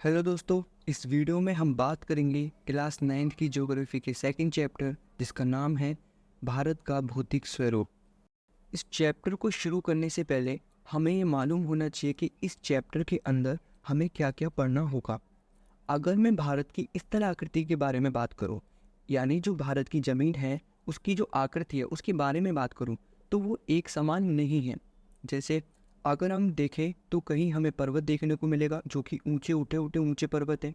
Hello दोस्तों, इस video में हम बात करेंगे क्लास 9th की ज्योग्राफी के सेकंड चैप्टर जिसका नाम है भारत का भौतिक स्वरूप। इस चैप्टर को शुरू करने से पहले हमें ये मालूम होना चाहिए कि इस चैप्टर के अंदर हमें क्या क्या पढ़ना होगा। अगर मैं भारत की स्थल आकृति के बारे में बात करूं, यानी जो भारत की ज़मीन है उसकी जो आकृति है उसके बारे में बात करूं, तो वो एक समान नहीं है। जैसे अगर हम देखें तो कहीं हमें पर्वत देखने को मिलेगा जो कि ऊंचे उठे उठे ऊंचे पर्वत हैं।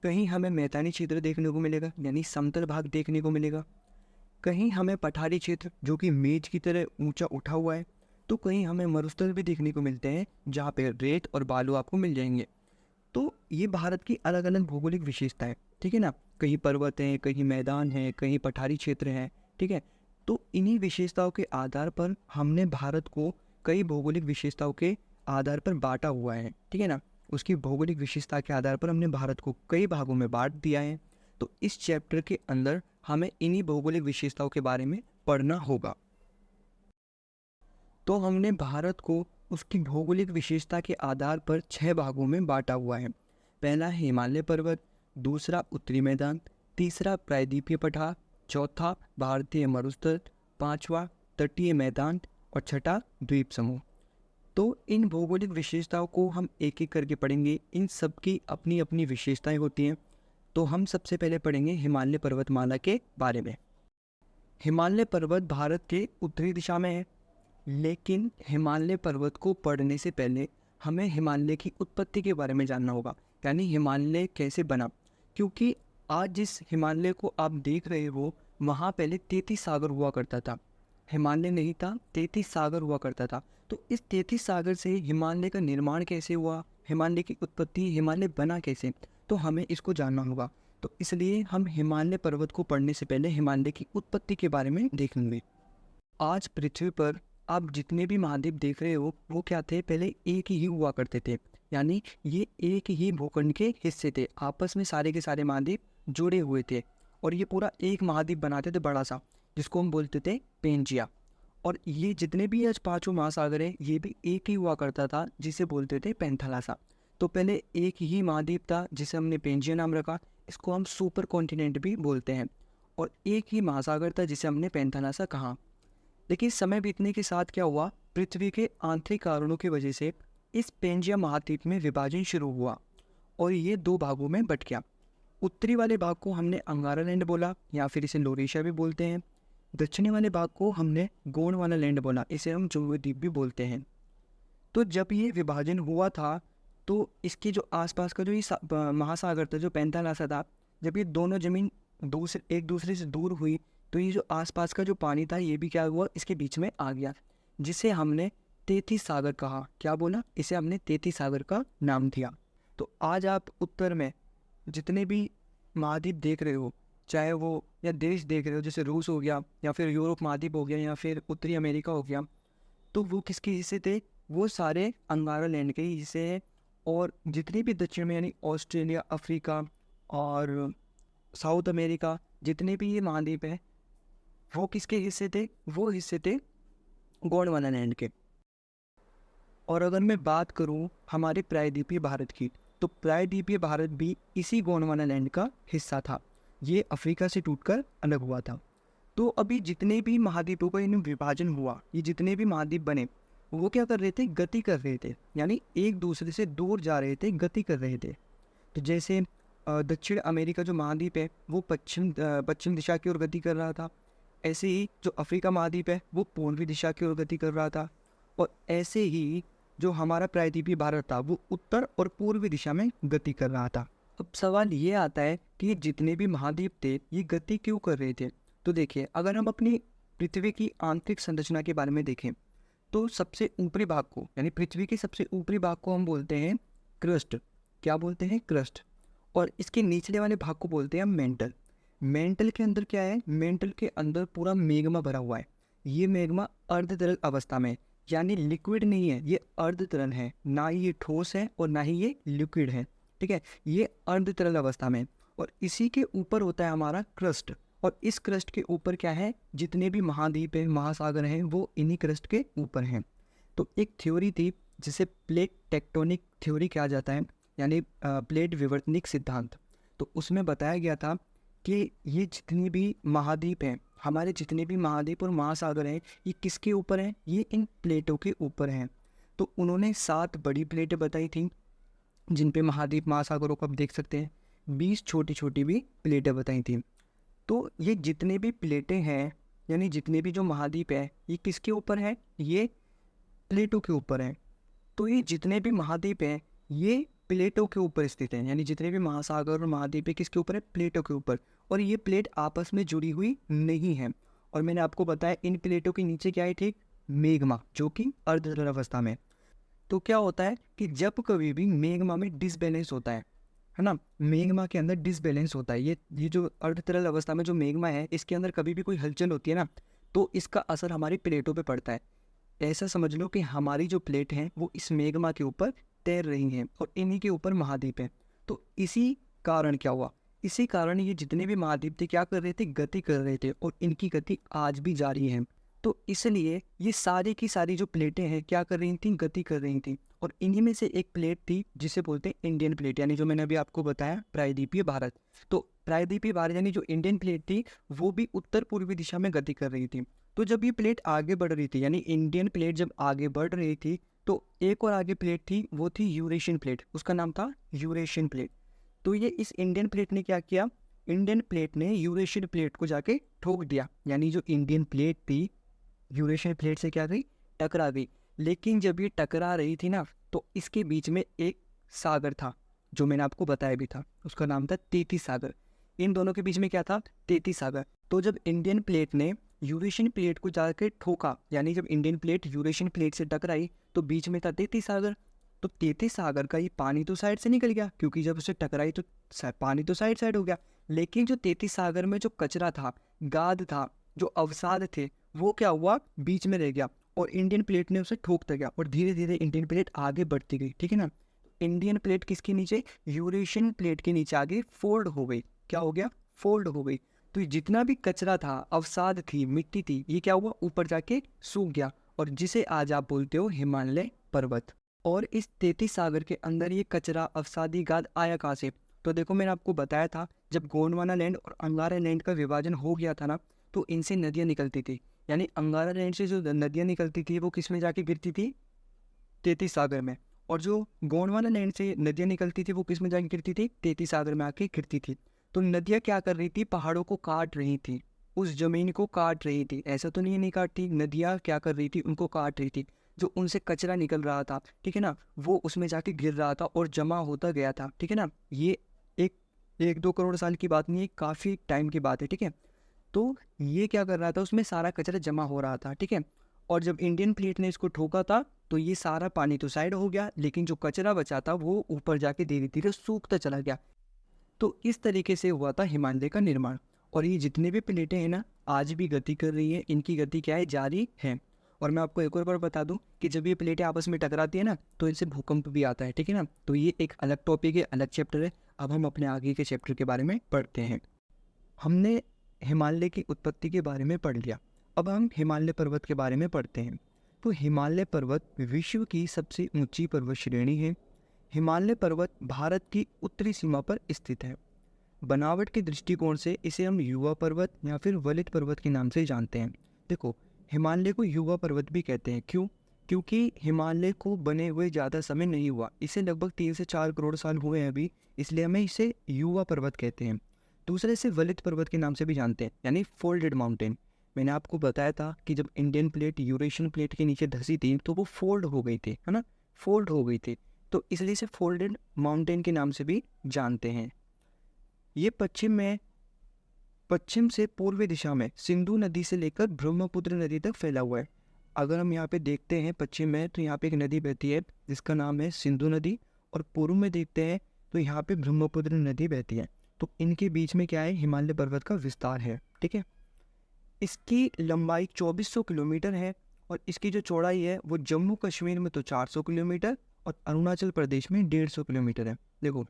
कहीं हमें मैदानी क्षेत्र देखने को मिलेगा यानी समतल भाग देखने को मिलेगा। कहीं हमें पठारी क्षेत्र जो कि मेज की तरह ऊंचा उठा हुआ है। तो कहीं हमें मरुस्थल भी देखने को मिलते हैं जहाँ पे रेत और बालू आपको मिल जाएंगे। तो ये भारत की अलग अलग भौगोलिक विशेषता है, ठीक है ना। कहीं पर्वत हैं, कहीं मैदान है, कहीं पठारी क्षेत्र है, ठीक है। तो इन्हीं विशेषताओं के आधार पर हमने भारत को कई भौगोलिक विशेषताओं के आधार पर बांटा हुआ है, ठीक है ना। उसकी भौगोलिक विशेषता के आधार पर हमने भारत को कई भागों में बांट दिया है। तो इस चैप्टर के अंदर हमें इन्हीं भौगोलिक विशेषताओं के बारे में पढ़ना होगा। तो हमने भारत को उसकी भौगोलिक विशेषता के आधार पर 6 भागों में बांटा हुआ है। पहला है हिमालय पर्वत, दूसरा उत्तरी मैदान, तीसरा प्रायद्वीपीय पठार, चौथा भारतीय मरुस्थल, पांचवा तटीय मैदान और छठा द्वीप समूह। तो इन भौगोलिक विशेषताओं को हम एक एक करके पढ़ेंगे। इन सब की अपनी अपनी विशेषताएं होती हैं। तो हम सबसे पहले पढ़ेंगे हिमालय पर्वतमाला के बारे में। हिमालय पर्वत भारत के उत्तरी दिशा में है, लेकिन हिमालय पर्वत को पढ़ने से पहले हमें हिमालय की उत्पत्ति के बारे में जानना होगा, यानी हिमालय कैसे बना। क्योंकि आज जिस हिमालय को आप देख रहे हो वहाँ पहले 33 सागर हुआ करता था। हिमालय नहीं था, 33 सागर हुआ करता था। तो इस 33 सागर से हिमालय का निर्माण कैसे हुआ, हिमालय की उत्पत्ति, हिमालय बना कैसे, तो हमें इसको जानना होगा। तो इसलिए हम हिमालय पर्वत को पढ़ने से पहले हिमालय की उत्पत्ति के बारे में देखेंगे। आज पृथ्वी पर आप जितने भी महाद्वीप देख रहे हो वो क्या थे, पहले एक ही हुआ करते थे। यानी ये एक ही भूखंड के हिस्से थे, आपस में सारे के सारे महाद्वीप जुड़े हुए थे और ये पूरा एक महाद्वीप बनाते थे बड़ा सा, जिसको हम बोलते थे पेंजिया। और ये जितने भी आज पांचों महासागर हैं ये भी एक ही हुआ करता था जिसे बोलते थे पेंथालासा। तो पहले एक ही महाद्वीप था जिसे हमने पेंजिया नाम रखा, इसको हम सुपर कॉन्टिनेंट भी बोलते हैं। और एक ही महासागर था जिसे हमने पेंथालासा कहा। लेकिन समय बीतने के साथ क्या हुआ, पृथ्वी के आंतरिक कारणों की वजह से इस पेंजिया महाद्वीप में विभाजन शुरू हुआ और ये दो भागों में बट गया। उत्तरी वाले भाग को हमने अंगारा लैंड बोला या फिर इसे लोरेशिया भी बोलते हैं। दक्षिणी वाले भाग को हमने गोंडवाना लैंड बोला, इसे हम जम्बूद्वीप भी बोलते हैं। तो जब ये विभाजन हुआ था तो इसके जो आसपास का जो ये महासागर था जो पैंथालासा था, जब ये दोनों जमीन दूसरे एक दूसरे से दूर हुई तो ये जो आसपास का जो पानी था ये भी क्या हुआ, इसके बीच में आ गया, जिसे हमने 33 सागर कहा। क्या बोला, इसे हमने 33 सागर का नाम दिया। तो आज आप उत्तर में जितने भी महाद्वीप देख रहे हो, चाहे वो या देश देख रहे हो, जैसे रूस हो गया या फिर यूरोप महाद्वीप हो गया या फिर उत्तरी अमेरिका हो गया, तो वो किसके हिस्से थे, वो सारे अंगारा लैंड के ही हिस्से हैं। और जितने भी दक्षिण में यानी ऑस्ट्रेलिया, अफ्रीका और साउथ अमेरिका, जितने भी ये महाद्वीप हैं वो किसके हिस्से थे, वो हिस्से थे गोंडवाना लैंड के। और अगर मैं बात करूं हमारे प्रायद्वीपीय भारत की, तो प्रायद्वीपीय भारत भी इसी गोंडवाना लैंड का हिस्सा था। ये अफ्रीका से टूटकर अलग हुआ था। तो अभी जितने भी महाद्वीपों का इनमें विभाजन हुआ, ये जितने भी महाद्वीप बने वो क्या कर रहे थे, गति कर रहे थे, यानी एक दूसरे से दूर जा रहे थे, गति कर रहे थे। तो जैसे दक्षिण अमेरिका जो महाद्वीप है वो पश्चिम दिशा की ओर गति कर रहा था। ऐसे ही जो अफ्रीका महाद्वीप है वो पूर्वी दिशा की ओर गति कर रहा था। और ऐसे ही जो हमारा प्रायद्वीपीय भारत था वो उत्तर और पूर्वी दिशा में गति कर रहा था। अब सवाल ये आता है कि ये जितने भी महाद्वीप थे ये गति क्यों कर रहे थे। तो देखिए, अगर हम अपनी पृथ्वी की आंतरिक संरचना के बारे में देखें तो सबसे ऊपरी भाग को, यानी पृथ्वी के सबसे ऊपरी भाग को हम बोलते हैं क्रस्ट। क्या बोलते हैं, क्रस्ट। और इसके निचले वाले भाग को बोलते हैं मेंटल। मेंटल के अंदर क्या है, मेंटल के अंदर पूरा मेग्मा भरा हुआ है। ये मेग्मा अर्धतरल अवस्था में है, यानी लिक्विड नहीं है, ये अर्धतरल है, ना ही ये ठोस है और ना ही ये लिक्विड है, ठीक है। ये अर्धतरल अवस्था में। और इसी के ऊपर होता है हमारा क्रस्ट। और इस क्रस्ट के ऊपर क्या है, जितने भी महाद्वीप हैं, महासागर हैं, वो इन्हीं क्रस्ट के ऊपर हैं। तो एक थ्योरी थी जिसे प्लेट टेक्टोनिक थ्योरी कहा जाता है, यानी प्लेट विवर्तनिक सिद्धांत। तो उसमें बताया गया था कि ये जितनी भी महाद्वीप हैं, हमारे जितने भी महाद्वीप और महासागर हैं, ये किसके ऊपर हैं? ये इन प्लेटों के ऊपर हैं। तो उन्होंने 7 बड़ी प्लेटें बताई थी जिन पे महाद्वीप महासागरों को आप देख सकते हैं, 20 छोटी छोटी भी प्लेटें बताई थी। तो ये जितने भी प्लेटें हैं, यानी जितने भी जो महाद्वीप है, ये किसके ऊपर है? ये प्लेटों के ऊपर है। तो ये जितने भी महाद्वीप हैं, ये प्लेटों के ऊपर स्थित हैं, यानी जितने भी महासागर और महाद्वीप है किसके ऊपर है? प्लेटों के ऊपर। और ये प्लेट आपस में जुड़ी हुई नहीं है। और मैंने आपको बताया इन प्लेटों के नीचे क्या है? ठीक, मैग्मा, जो कि अर्धतल अवस्था में। तो क्या होता है कि जब कभी भी मैग्मा में डिसबैलेंस होता है ना, मैग्मा के अंदर डिसबैलेंस होता है, ये जो अर्धतरल अवस्था में जो मैग्मा है, इसके अंदर कभी भी कोई हलचल होती है ना, तो इसका असर हमारी प्लेटों पे पड़ता है। ऐसा समझ लो कि हमारी जो प्लेट हैं वो इस मैग्मा के ऊपर तैर रही हैं और इन्हीं के ऊपर महाद्वीप हैं। तो इसी कारण क्या हुआ? इसी कारण ये जितने भी महाद्वीप थे क्या कर रहे थे? गति कर रहे थे, और इनकी गति आज भी जारी है। तो इसलिए ये सारी की सारी जो प्लेटें हैं क्या कर रही थी? गति कर रही थी। और इन्हीं में से एक प्लेट थी जिसे बोलते हैं इंडियन प्लेट, यानी जो मैंने अभी आपको बताया प्रायद्वीपीय भारत। तो प्रायद्वीपीय भारत यानी जो इंडियन प्लेट थी वो भी उत्तर पूर्वी दिशा में गति कर रही थी। तो जब ये प्लेट आगे बढ़ रही थी, यानी इंडियन प्लेट जब आगे बढ़ रही थी, तो एक और आगे प्लेट थी, वो थी यूरेशियन प्लेट, उसका नाम था यूरेशियन प्लेट। तो ये इस इंडियन प्लेट ने क्या किया? इंडियन प्लेट ने यूरेशियन प्लेट को जाके ठोक दिया, यानी जो इंडियन प्लेट थी यूरेशियन प्लेट से क्या गई? टकरा गई। लेकिन जब ये टकरा रही थी ना, तो इसके बीच में एक सागर था, जो मैंने आपको बताया भी था, उसका नाम था तेती सागर। इन दोनों के बीच में क्या था? तेती सागर। तो जब इंडियन प्लेट ने यूरेशियन प्लेट को जाकर ठोका, यानी जब इंडियन प्लेट यूरेशियन प्लेट से टकराई, तो बीच में था तेती सागर। तो तेती सागर का ये पानी तो साइड से निकल गया, क्योंकि जब उसे टकराई तो पानी तो साइड साइड हो गया। लेकिन जो तेती सागर में जो कचरा था, गाद था, जो अवसाद थे, वो क्या हुआ? बीच में रह गया, और इंडियन प्लेट ने उसे ठोकता गया, और धीरे धीरे इंडियन प्लेट आगे बढ़ती गई। ठीक है ना? इंडियन प्लेट किसके नीचे? यूरेशियन प्लेट के नीचे आगे फोल्ड हो गई। क्या हो गया? फोल्ड हो गई। तो ये जितना भी कचरा था, अवसाद थी, मिट्टी थी, ये क्या हुआ? ऊपर जाके सूख गया, और जिसे आज आप बोलते हो हिमालय पर्वत। और इस तेती सागर के अंदर ये कचरा, अवसादी गाद आया कहाँ से? तो देखो, मैंने आपको बताया था जब गोंडवाना लैंड और अंगारा लैंड का विभाजन हो गया था ना, तो इनसे नदियाँ निकलती थी। यानी अंगारा लैंड से जो नदियाँ निकलती थी वो किस में जाके गिरती थी? तेती सागर में। और जो गोंडवाना लैंड से नदियाँ निकलती थी वो किस में जाके गिरती थी? तेती सागर में आके गिरती थी। तो नदियाँ क्या कर रही थी? पहाड़ों को काट रही थी, उस जमीन को काट रही थी। ऐसा तो नहीं काटती, नदियाँ क्या कर रही थी? उनको काट रही थी। जो उनसे कचरा निकल रहा था, ठीक है ना, वो उसमें जाके गिर रहा था और जमा होता गया था। ठीक है ना? ये एक 1-2 करोड़ साल की बात नहीं है, काफ़ी टाइम की बात है। ठीक है? तो ये क्या कर रहा था? उसमें सारा कचरा जमा हो रहा था। ठीक है? और जब इंडियन प्लेट ने इसको ठोका था, तो ये सारा पानी तो साइड हो गया, लेकिन जो कचरा बचा था वो ऊपर जाके धीरे धीरे सूखता चला गया। तो इस तरीके से हुआ था हिमालय का निर्माण। और ये जितने भी प्लेटें हैं ना, आज भी गति कर रही है, इनकी गति क्या है? जारी है। और मैं आपको एक और बार बता दूं कि जब ये प्लेटें आपस में टकराती है ना, तो इनसे भूकंप भी आता है। ठीक है ना? तो ये एक अलग टॉपिक है, अलग चैप्टर है। अब हम अपने आगे के चैप्टर के बारे में पढ़ते हैं। हमने हिमालय की उत्पत्ति के बारे में पढ़ लिया, अब हम हिमालय पर्वत के बारे में पढ़ते हैं। तो हिमालय पर्वत विश्व की सबसे ऊंची पर्वत श्रेणी है। हिमालय पर्वत भारत की उत्तरी सीमा पर स्थित है। बनावट के दृष्टिकोण से इसे हम युवा पर्वत या फिर वलित पर्वत के नाम से जानते हैं। देखो, हिमालय को युवा पर्वत भी कहते हैं। क्यों? क्योंकि हिमालय को बने हुए ज़्यादा समय नहीं हुआ, इसे लगभग 3 से 4 करोड़ साल हुए हैं अभी, इसलिए हमें इसे युवा पर्वत कहते हैं। दूसरे से वलित पर्वत के नाम से भी जानते हैं, यानी फोल्डेड माउंटेन। मैंने आपको बताया था कि जब इंडियन प्लेट यूरेशियन प्लेट के नीचे धसी थी तो वो फोल्ड हो गई थी, है ना, फोल्ड हो गई थी, तो इसलिए इसे फोल्डेड माउंटेन के नाम से भी जानते हैं। ये पश्चिम से पूर्वी दिशा में सिंधु नदी से लेकर ब्रह्मपुत्र नदी तक फैला हुआ है। अगर हम यहाँ पे देखते हैं पश्चिम में, तो यहाँ पे एक नदी बहती है जिसका नाम है सिंधु नदी, और पूर्व में देखते हैं तो यहाँ पे ब्रह्मपुत्र नदी बहती है। तो इनके बीच में क्या है? हिमालय पर्वत का विस्तार है। ठीक है? इसकी लंबाई 2400 किलोमीटर है, और इसकी जो चौड़ाई है वो जम्मू कश्मीर में तो 400 किलोमीटर और अरुणाचल प्रदेश में 150 किलोमीटर है। देखो,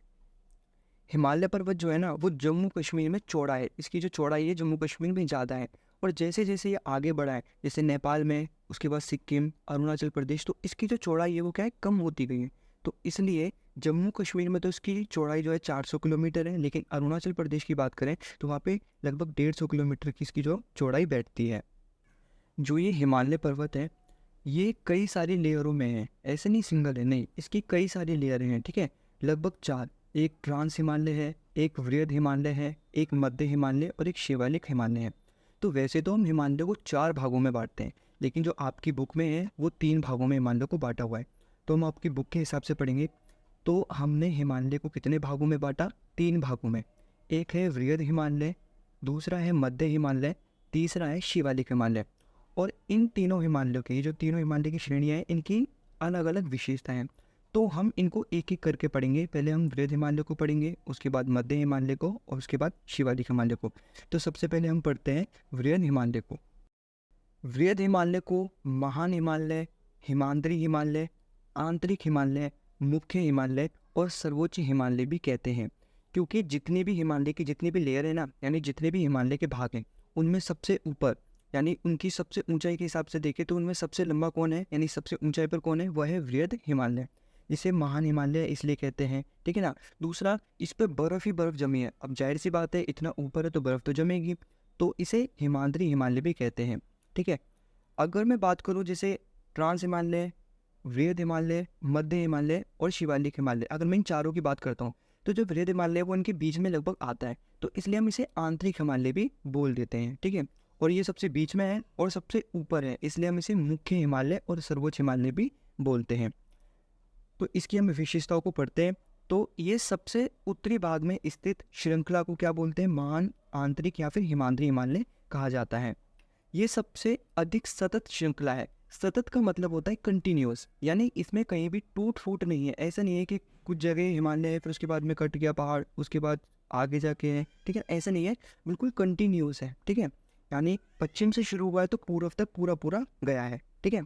हिमालय पर्वत जो है ना, वो जम्मू कश्मीर में चौड़ा है, इसकी जो चौड़ाई है जम्मू कश्मीर में ज़्यादा है। और जैसे जैसे ये आगे बढ़ा है, जैसे नेपाल में, उसके बाद सिक्किम, अरुणाचल प्रदेश, तो इसकी जो चौड़ाई है वो क्या है? कम होती गई है। तो इसलिए जम्मू कश्मीर में तो इसकी चौड़ाई जो है 400 किलोमीटर है, लेकिन अरुणाचल प्रदेश की बात करें तो वहाँ पे लगभग 150 किलोमीटर की इसकी जो चौड़ाई बैठती है। जो ये हिमालय पर्वत है, ये कई सारी लेयरों में है, ऐसे नहीं सिंगल है, नहीं, इसकी कई सारी लेयर हैं, ठीक है, लगभग 4। एक ट्रांस हिमालय है, एक वृहद हिमालय है, एक मध्य हिमालय और एक शिवालिक हिमालय है। तो वैसे तो हम हिमालय को 4 भागों में बांटते हैं, लेकिन जो आपकी बुक में है वो 3 भागों में हिमालय को बांटा हुआ है। तो हम आपकी बुक के हिसाब से पढ़ेंगे। तो हमने हिमालय को कितने भागों में बांटा? 3 भागों में। एक है वृहद हिमालय, दूसरा है मध्य हिमालय, तीसरा है शिवालिक हिमालय। और इन तीनों हिमालयों की, जो तीनों हिमालय की श्रेणियाँ हैं, इनकी अलग अलग विशेषताएं हैं। तो हम इनको एक एक करके पढ़ेंगे। पहले हम वृहद हिमालय को पढ़ेंगे, उसके बाद मध्य हिमालय को और उसके बाद शिवालिक हिमालय को। तो सबसे पहले हम पढ़ते हैं वृहद हिमालय को। वृहद हिमालय को महान हिमालय, हिमाद्री हिमालय, आंतरिक हिमालय, मुख्य हिमालय और सर्वोच्च हिमालय भी कहते हैं, क्योंकि जितनी भी हिमालय की जितनी भी लेयर है ना, यानी जितने भी हिमालय के भाग हैं, उनमें सबसे ऊपर, यानी उनकी सबसे ऊंचाई के हिसाब से देखें तो उनमें सबसे लंबा कौन है, यानी सबसे ऊंचाई पर कौन है, वह है वृहद हिमालय। इसे महान हिमालय इसलिए कहते हैं, ठीक है ना। दूसरा, इस पर बर्फ़ ही बर्फ़ जमी है। अब जाहिर सी बात है, इतना ऊपर है तो बर्फ़ तो जमेगी, तो इसे हिमाद्री हिमालय भी कहते हैं, ठीक है। अगर मैं बात करूँ जैसे ट्रांस हिमालय, वृहद हिमालय, मध्य हिमालय और शिवालिक हिमालय, अगर मैं इन चारों की बात करता हूँ, तो जो वृहद हिमालय है वो इनके बीच में लगभग आता है, तो इसलिए हम इसे आंतरिक हिमालय भी बोल देते हैं, ठीक है। और ये सबसे बीच में है और सबसे ऊपर है, इसलिए हम इसे मुख्य हिमालय और सर्वोच्च हिमालय भी बोलते हैं। तो इसकी हम विशेषताओं को पढ़ते हैं। तो ये सबसे उत्तरी भाग में स्थित श्रृंखला को क्या बोलते हैं? महान, आंतरिक या फिर हिमाद्री हिमालय कहा जाता है। ये सबसे अधिक सतत श्रृंखला है। सतत का मतलब होता है कंटिन्यूअस, यानी इसमें कहीं भी टूट फूट नहीं है। ऐसा नहीं है कि कुछ जगह हिमालय है फिर उसके बाद में कट गया पहाड़, उसके बाद आगे जाके है, ठीक है, ऐसा नहीं है, बिल्कुल कंटिन्यूअस है, ठीक है। यानी पश्चिम से शुरू हुआ है तो पूर्व तक पूरा पूरा गया है, ठीक है।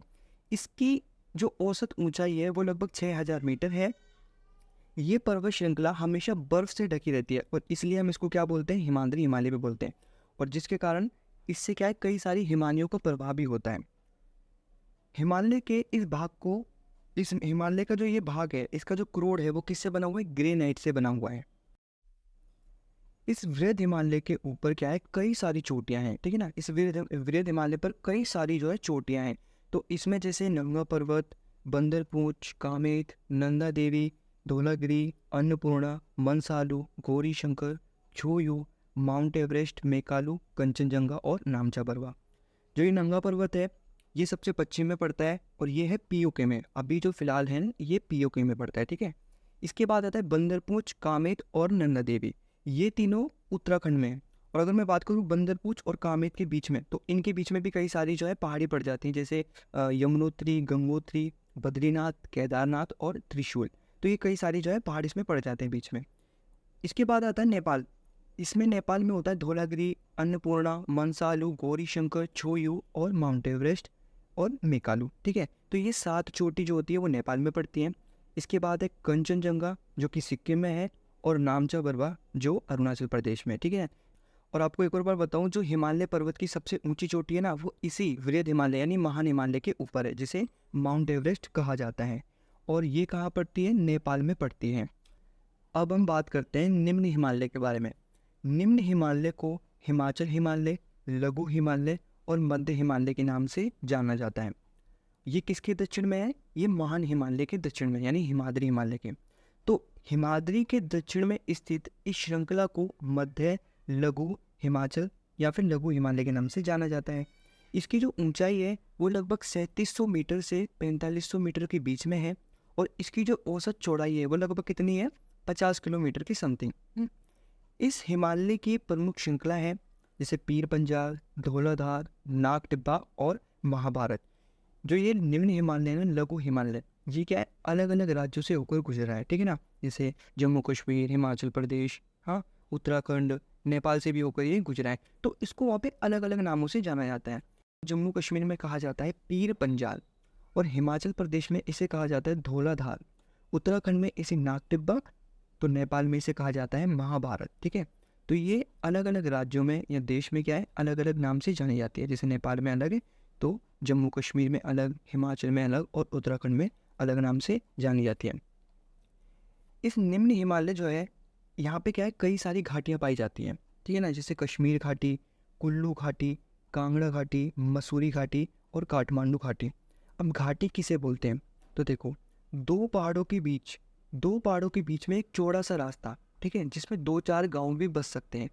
इसकी जो औसत ऊंचाई है वो लगभग 6000 मीटर है। ये पर्वत श्रृंखला हमेशा बर्फ से ढकी रहती है और इसलिए हम इसको क्या बोलते हैं? हिमाद्री हिमालय भी बोलते हैं। और जिसके कारण इससे क्या है, कई सारी हिमानियों का प्रभाव भी होता है। हिमालय के इस भाग को, इस हिमालय का जो ये भाग है, इसका जो क्रोड है वो किससे बना हुआ है? ग्रेनाइट से बना हुआ है। इस वृहद हिमालय के ऊपर क्या है, कई सारी चोटियां हैं, ठीक है ना। इस वृहद हिमालय पर कई सारी जो है चोटियां हैं। तो इसमें जैसे नंगा पर्वत, बंदरपूंछ, कामेत, नंदा देवी, धौलागिरी, अन्नपूर्णा, मनसालू, गौरी शंकर, छोयू, माउंट एवरेस्ट, मेकालू, कंचनजंगा और नामचा बरवा। जो ये नंगा पर्वत है ये सबसे पश्चिम में पड़ता है और ये है पीओके में, अभी जो फिलहाल है ये पीओके में पड़ता है, ठीक है। इसके बाद आता है बंदरपूंछ, कामेत और नंदा देवी, ये तीनों उत्तराखंड में है। और अगर मैं बात करूँ बंदरपूंछ और कामेत के बीच में, तो इनके बीच में भी कई सारी जो है पहाड़ी पड़ जाती हैं, जैसे यमुनोत्री, गंगोत्री, बद्रीनाथ, केदारनाथ और त्रिशूल। तो ये कई सारी जो है पहाड़ इसमें पड़ जाते हैं बीच में। इसके बाद आता है नेपाल। इसमें नेपाल में होता है धौलागिरी, अन्नपूर्णा, मनसालू, गौरी शंकर, छोयू और माउंट एवरेस्ट और मेकालू, ठीक है। तो ये 7 चोटी जो होती है वो नेपाल में पड़ती हैं। इसके बाद है कंचनजंगा जो कि सिक्किम में है और नामचा बरवा जो अरुणाचल प्रदेश में है, ठीक है। और आपको एक और बार बताऊं, जो हिमालय पर्वत की सबसे ऊंची चोटी है ना, वो इसी वृहद हिमालय यानी महान हिमालय के ऊपर है, जिसे माउंट एवरेस्ट कहा जाता है। और ये कहाँ पड़ती है? नेपाल में पड़ती है। अब हम बात करते हैं निम्न हिमालय के बारे में। निम्न हिमालय को हिमाचल हिमालय, लघु हिमालय और मध्य हिमालय के नाम से जाना जाता है। ये किसके दक्षिण में है? ये महान हिमालय के दक्षिण में, यानी हिमाद्री हिमालय के। तो हिमाद्री के दक्षिण में स्थित इस श्रृंखला को मध्य, लघु हिमाचल या फिर लघु हिमालय के नाम से जाना जाता है। इसकी जो ऊंचाई है वो लगभग 3700 मीटर से 4500 मीटर के बीच में है और इसकी जो औसत चौड़ाई है वो लगभग कितनी है? 50 किलोमीटर की समथिंग। इस हिमालय की प्रमुख श्रृंखला है जैसे पीर पंजाल, धौलाधार, नाग टिब्बा और महाभारत। जो ये निम्न हिमालय है ना, लघु हिमालय, ये क्या है, अलग अलग राज्यों से होकर गुजरा है, ठीक है ना। जैसे जम्मू कश्मीर, हिमाचल प्रदेश, हाँ, उत्तराखंड, नेपाल से भी होकर ये गुजरा है। तो इसको वहाँ पे अलग अलग नामों से जाना जाता है। जम्मू कश्मीर में कहा जाता है पीर पंजाल और हिमाचल प्रदेश में इसे कहा जाता है धौलाधार, उत्तराखंड में इसे नाग टिब्बा, तो नेपाल में इसे कहा जाता है महाभारत, ठीक है। तो ये अलग अलग राज्यों में या देश में क्या है, अलग अलग नाम से जानी जाती है। जैसे नेपाल में अलग है तो जम्मू कश्मीर में अलग, हिमाचल में अलग और उत्तराखंड में अलग नाम से जानी जाती है। इस निम्न हिमालय जो है, यहाँ पे क्या है, कई सारी घाटियाँ पाई जाती हैं, ठीक है ना, जैसे कश्मीर घाटी, कुल्लू घाटी, कांगड़ा घाटी, मसूरी घाटी और काठमांडू घाटी। अब घाटी किसे बोलते हैं? तो देखो, दो पहाड़ों के बीच में एक चौड़ा सा रास्ता, ठीक है, जिसमें 2-4 गांव भी बस सकते हैं।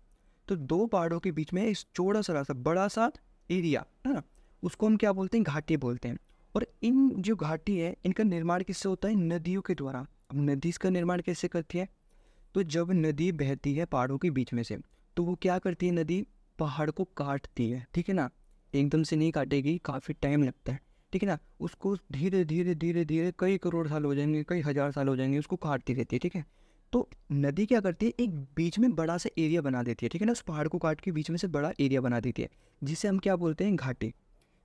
तो दो पहाड़ों के बीच में इस चौड़ा सा रास्ता, बड़ा सा एरिया है ना, उसको हम क्या बोलते हैं? घाटी बोलते हैं। और इन जो घाटी है, इनका निर्माण किससे होता है? नदियों के द्वारा। अब नदी इसका निर्माण कैसे करती है? तो जब नदी बहती है पहाड़ों के बीच में से, तो वो क्या करती है? नदी पहाड़ को काटती है, ठीक है ना, एकदम से नहीं काटेगी, काफ़ी टाइम लगता है, ठीक है ना, उसको धीरे धीरे धीरे धीरे कई करोड़ साल हो जाएंगे, कई हज़ार साल हो जाएंगे, उसको काटती रहती है, ठीक है। तो नदी क्या करती है? एक बीच में बड़ा सा एरिया बना देती है, ठीक है ना, उस पहाड़ को काट के बीच में से बड़ा एरिया बना देती है, जिसे हम क्या बोलते हैं? घाटी।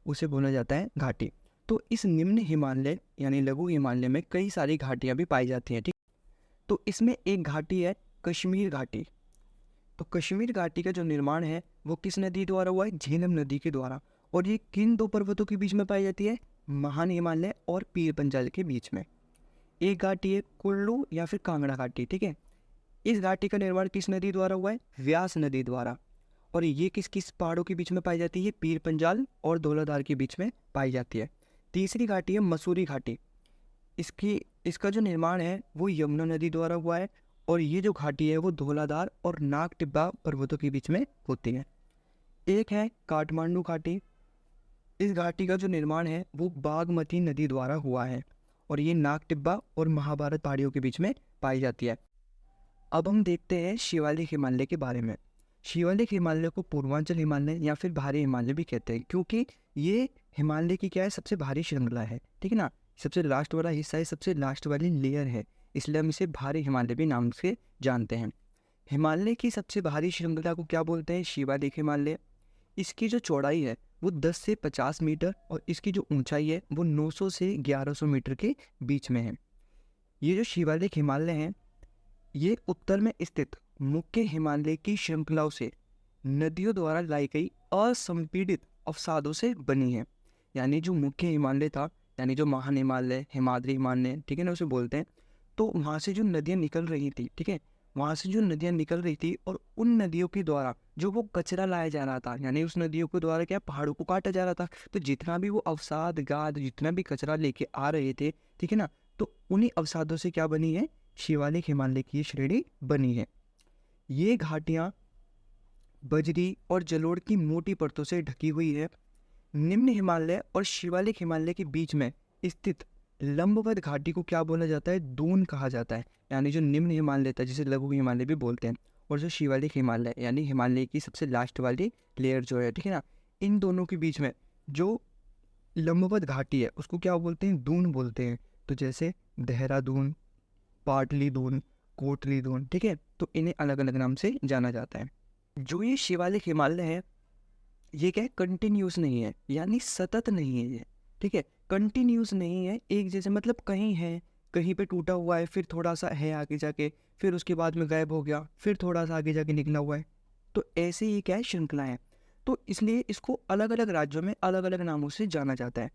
उसे बोला जाता है घाटी। तो इस निम्न हिमालय यानी लघु हिमालय में कई सारी घाटियाँ भी पाई जाती हैं, ठीक। तो इसमें एक घाटी है कश्मीर घाटी। तो कश्मीर घाटी का जो निर्माण है वो किस नदी द्वारा हुआ है? झेलम नदी के द्वारा। और ये किन दो पर्वतों के बीच में पाई जाती है? महान हिमालय और पीर पंजाल के बीच में। एक घाटी है कुल्लू या फिर कांगड़ा घाटी, ठीक है। इस घाटी का निर्माण किस नदी द्वारा हुआ है? व्यास नदी द्वारा। और ये किस किस पहाड़ों के बीच में पाई जाती है? पीर पंजाल और धौलाधार के बीच में पाई जाती है। तीसरी घाटी है मसूरी घाटी। इसका जो निर्माण है वो यमुना नदी द्वारा हुआ है। और ये जो घाटी है वो धौलाधार और नाग टिब्बा पर्वतों के बीच में होती है। एक है काठमांडू घाटी। इस घाटी का जो निर्माण है वो बागमती नदी द्वारा हुआ है। और ये नाग टिब्बा और महाभारत पहाड़ियों के बीच में पाई जाती है। अब हम देखते हैं शिवालिक हिमालय के बारे में। शिवालिक हिमालय को पूर्वांचल हिमालय या फिर भारी हिमालय भी कहते हैं, क्योंकि ये हिमालय की क्या है? सबसे भारी श्रृंखला है, ठीक है ना, सबसे लास्ट वाला हिस्सा है, सबसे लास्ट वाली लेयर है, इसलिए हम इसे भारी हिमालय भी नाम से जानते हैं। हिमालय की सबसे भारी श्रृंखला को क्या बोलते हैं? शिवालिक हिमालय। इसकी जो चौड़ाई है वो 10 से 50 मीटर और इसकी जो ऊंचाई है वो 900 से 1100 मीटर के बीच में है। ये जो शिवालिक हिमालय हैं, ये उत्तर में स्थित मुख्य हिमालय की श्रृंखलाओं से नदियों द्वारा लाई गई असंपीड़ित अवसादों से बनी है। यानी जो मुख्य हिमालय था, यानी जो महान हिमालय, हिमाद्री हिमालय, ठीक है ना, उसे बोलते हैं। तो वहाँ से जो नदियाँ निकल रही थी, ठीक है, वहाँ से जो नदियाँ निकल रही थी और उन नदियों के द्वारा जो वो कचरा लाया जा रहा था, यानी उस नदियों के द्वारा क्या पहाड़ों को काटा जा रहा था, तो जितना भी वो अवसाद गाद जितना भी कचरा लेके आ रहे थे, ठीक है ना, तो उन्हीं अवसादों से क्या बनी है? शिवालिक हिमालय की श्रेणी बनी है। ये घाटियाँ बजरी और जलोढ़ की मोटी परतों से ढकी हुई है। निम्न हिमालय और शिवालिक हिमालय के बीच में स्थित लंबवत घाटी को क्या बोला जाता है? दून कहा जाता है। यानी जो निम्न हिमालय था जिसे लघु हिमालय भी बोलते हैं, और जो शिवालिक हिमालय यानी हिमालय की सबसे लास्ट वाली लेयर जो है, ठीक है ना, इन दोनों के बीच में जो लंबवत घाटी है उसको क्या बोलते हैं? दून बोलते हैं। तो जैसे देहरादून, पाटली दून, कोटली दून, ठीक है, तो इन्हें अलग अलग नाम से जाना जाता है। जो ये शिवालिक हिमालय है, ये क्या है? कंटिन्यूस नहीं है, यानी सतत नहीं है ये, ठीक है, कंटिन्यूस नहीं है एक जैसे, मतलब कहीं है, कहीं पे टूटा हुआ है, फिर थोड़ा सा है आगे जाके, फिर उसके बाद में गायब हो गया, फिर थोड़ा सा आगे जाके निकला हुआ है। तो ऐसे ही क्या है? श्रृंखला है। तो इसलिए इसको अलग अलग राज्यों में अलग अलग नामों से जाना जाता है।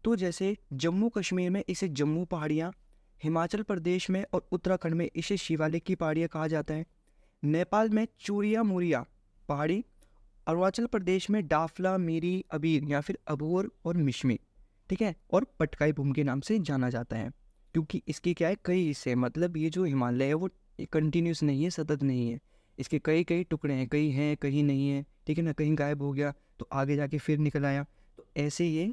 तो जैसे जम्मू कश्मीर में इसे जम्मू पहाड़ियाँ, हिमाचल प्रदेश में और उत्तराखंड में इसे शिवालिक की पहाड़ियाँ कहा जाता है। नेपाल में चूरिया मुरिया पहाड़ी, अरुणाचल प्रदेश में डाफला, मीरी, अबीर या फिर अबोर और मिशमी, ठीक है, और पटकाई भूमि के नाम से जाना जाता है। क्योंकि इसके क्या है? कई हिस्से, मतलब ये जो हिमालय है वो कंटिन्यूस नहीं है, सतत नहीं है, इसके कई कई टुकड़े हैं, कहीं हैं कहीं नहीं है, ठीक है ना, कहीं गायब हो गया तो आगे जाके फिर निकल आया। तो ऐसे ये,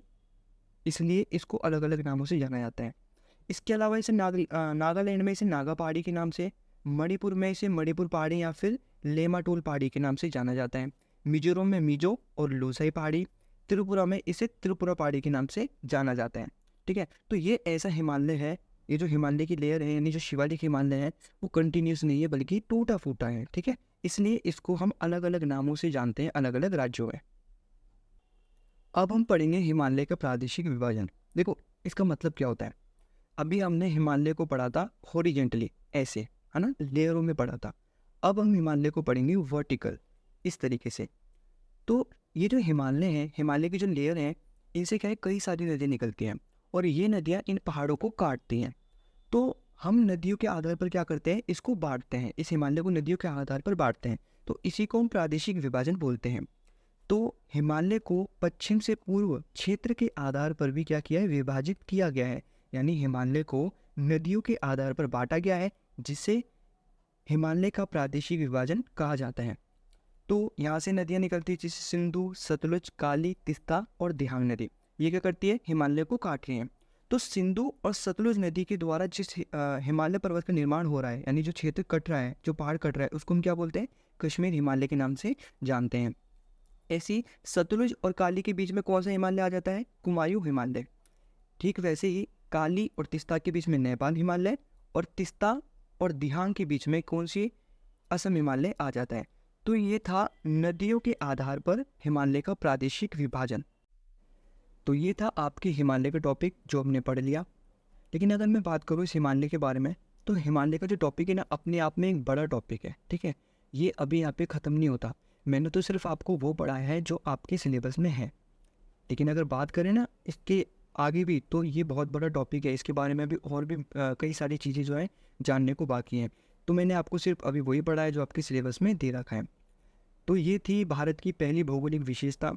इसलिए इसको अलग अलग नामों से जाना जाता है। इसके अलावा इसे नागालैंड में इसे नागा पहाड़ी के नाम से, मणिपुर में इसे मणिपुर पहाड़ी या फिर लेमाटोल पहाड़ी के नाम से जाना जाता है। मिजोरम में मिजो और लोसाई पहाड़ी, त्रिपुरा में इसे त्रिपुरा पहाड़ी के नाम से जाना जाता है, ठीक है। तो ये ऐसा हिमालय है, ये जो हिमालय की लेयर है यानी जो शिवालिक हिमालय है वो कंटिन्यूस नहीं है बल्कि टूटा फूटा है, ठीक है। इसलिए इसको हम अलग अलग नामों से जानते हैं अलग अलग राज्यों में। अब हम पढ़ेंगे हिमालय का प्रादेशिक विभाजन। देखो इसका मतलब क्या होता है। अभी हमने हिमालय को पढ़ा था हॉरिजेंटली, ऐसे है ना, लेयरों में पढ़ा था। अब हम हिमालय को पढ़ेंगे वर्टिकल, इस तरीके से। तो ये जो हिमालय है, हिमालय की जो लेयर है, इनसे क्या है, कई सारी नदियाँ निकलती हैं और ये नदियाँ इन पहाड़ों को काटती हैं। तो हम नदियों के आधार पर क्या करते हैं, इसको बांटते हैं, इस हिमालय को नदियों के आधार पर बांटते हैं, तो इसी को हम प्रादेशिक विभाजन बोलते हैं। तो हिमालय को पश्चिम से पूर्व क्षेत्र के आधार पर भी क्या किया है, विभाजित किया गया है, यानी हिमालय को नदियों के आधार पर बांटा गया है, जिसे हिमालय का प्रादेशिक विभाजन कहा जाता है। तो यहाँ से नदियाँ निकलती है, जैसे सिंधु, सतलुज, काली, तिस्ता और दिहांग नदी। ये क्या करती है, हिमालय को काट रही है। तो सिंधु और सतलुज नदी के द्वारा जिस हिमालय पर्वत का निर्माण हो रहा है, यानी जो क्षेत्र कट रहा है, जो पहाड़ कट रहा है, उसको हम क्या बोलते हैं, कश्मीर हिमालय के नाम से जानते हैं। ऐसी सतलुज और काली के बीच में कौन सा हिमालय आ जाता है, कुमायूं हिमालय। ठीक वैसे ही काली और तिस्ता के बीच में नेपाल हिमालय, और तिस्ता और दिहांग के बीच में कौन सी, असम हिमालय आ जाता है। तो ये था नदियों के आधार पर हिमालय का प्रादेशिक विभाजन। तो ये था आपके हिमालय का टॉपिक जो हमने पढ़ लिया। लेकिन अगर मैं बात करूँ इस हिमालय के बारे में, तो हिमालय का जो टॉपिक है ना, अपने आप में एक बड़ा टॉपिक है, ठीक है। ये अभी यहाँ पे ख़त्म नहीं होता। मैंने तो सिर्फ आपको वो पढ़ाया है जो आपके सिलेबस में है, लेकिन अगर बात करें ना इसके आगे भी, तो ये बहुत बड़ा टॉपिक है। इसके बारे में भी और भी कई सारी चीज़ें जो है जानने को बाकी हैं। तो मैंने आपको सिर्फ अभी वही पढ़ा है जो आपके सिलेबस में दे रखा है। तो ये थी भारत की पहली भौगोलिक विशेषता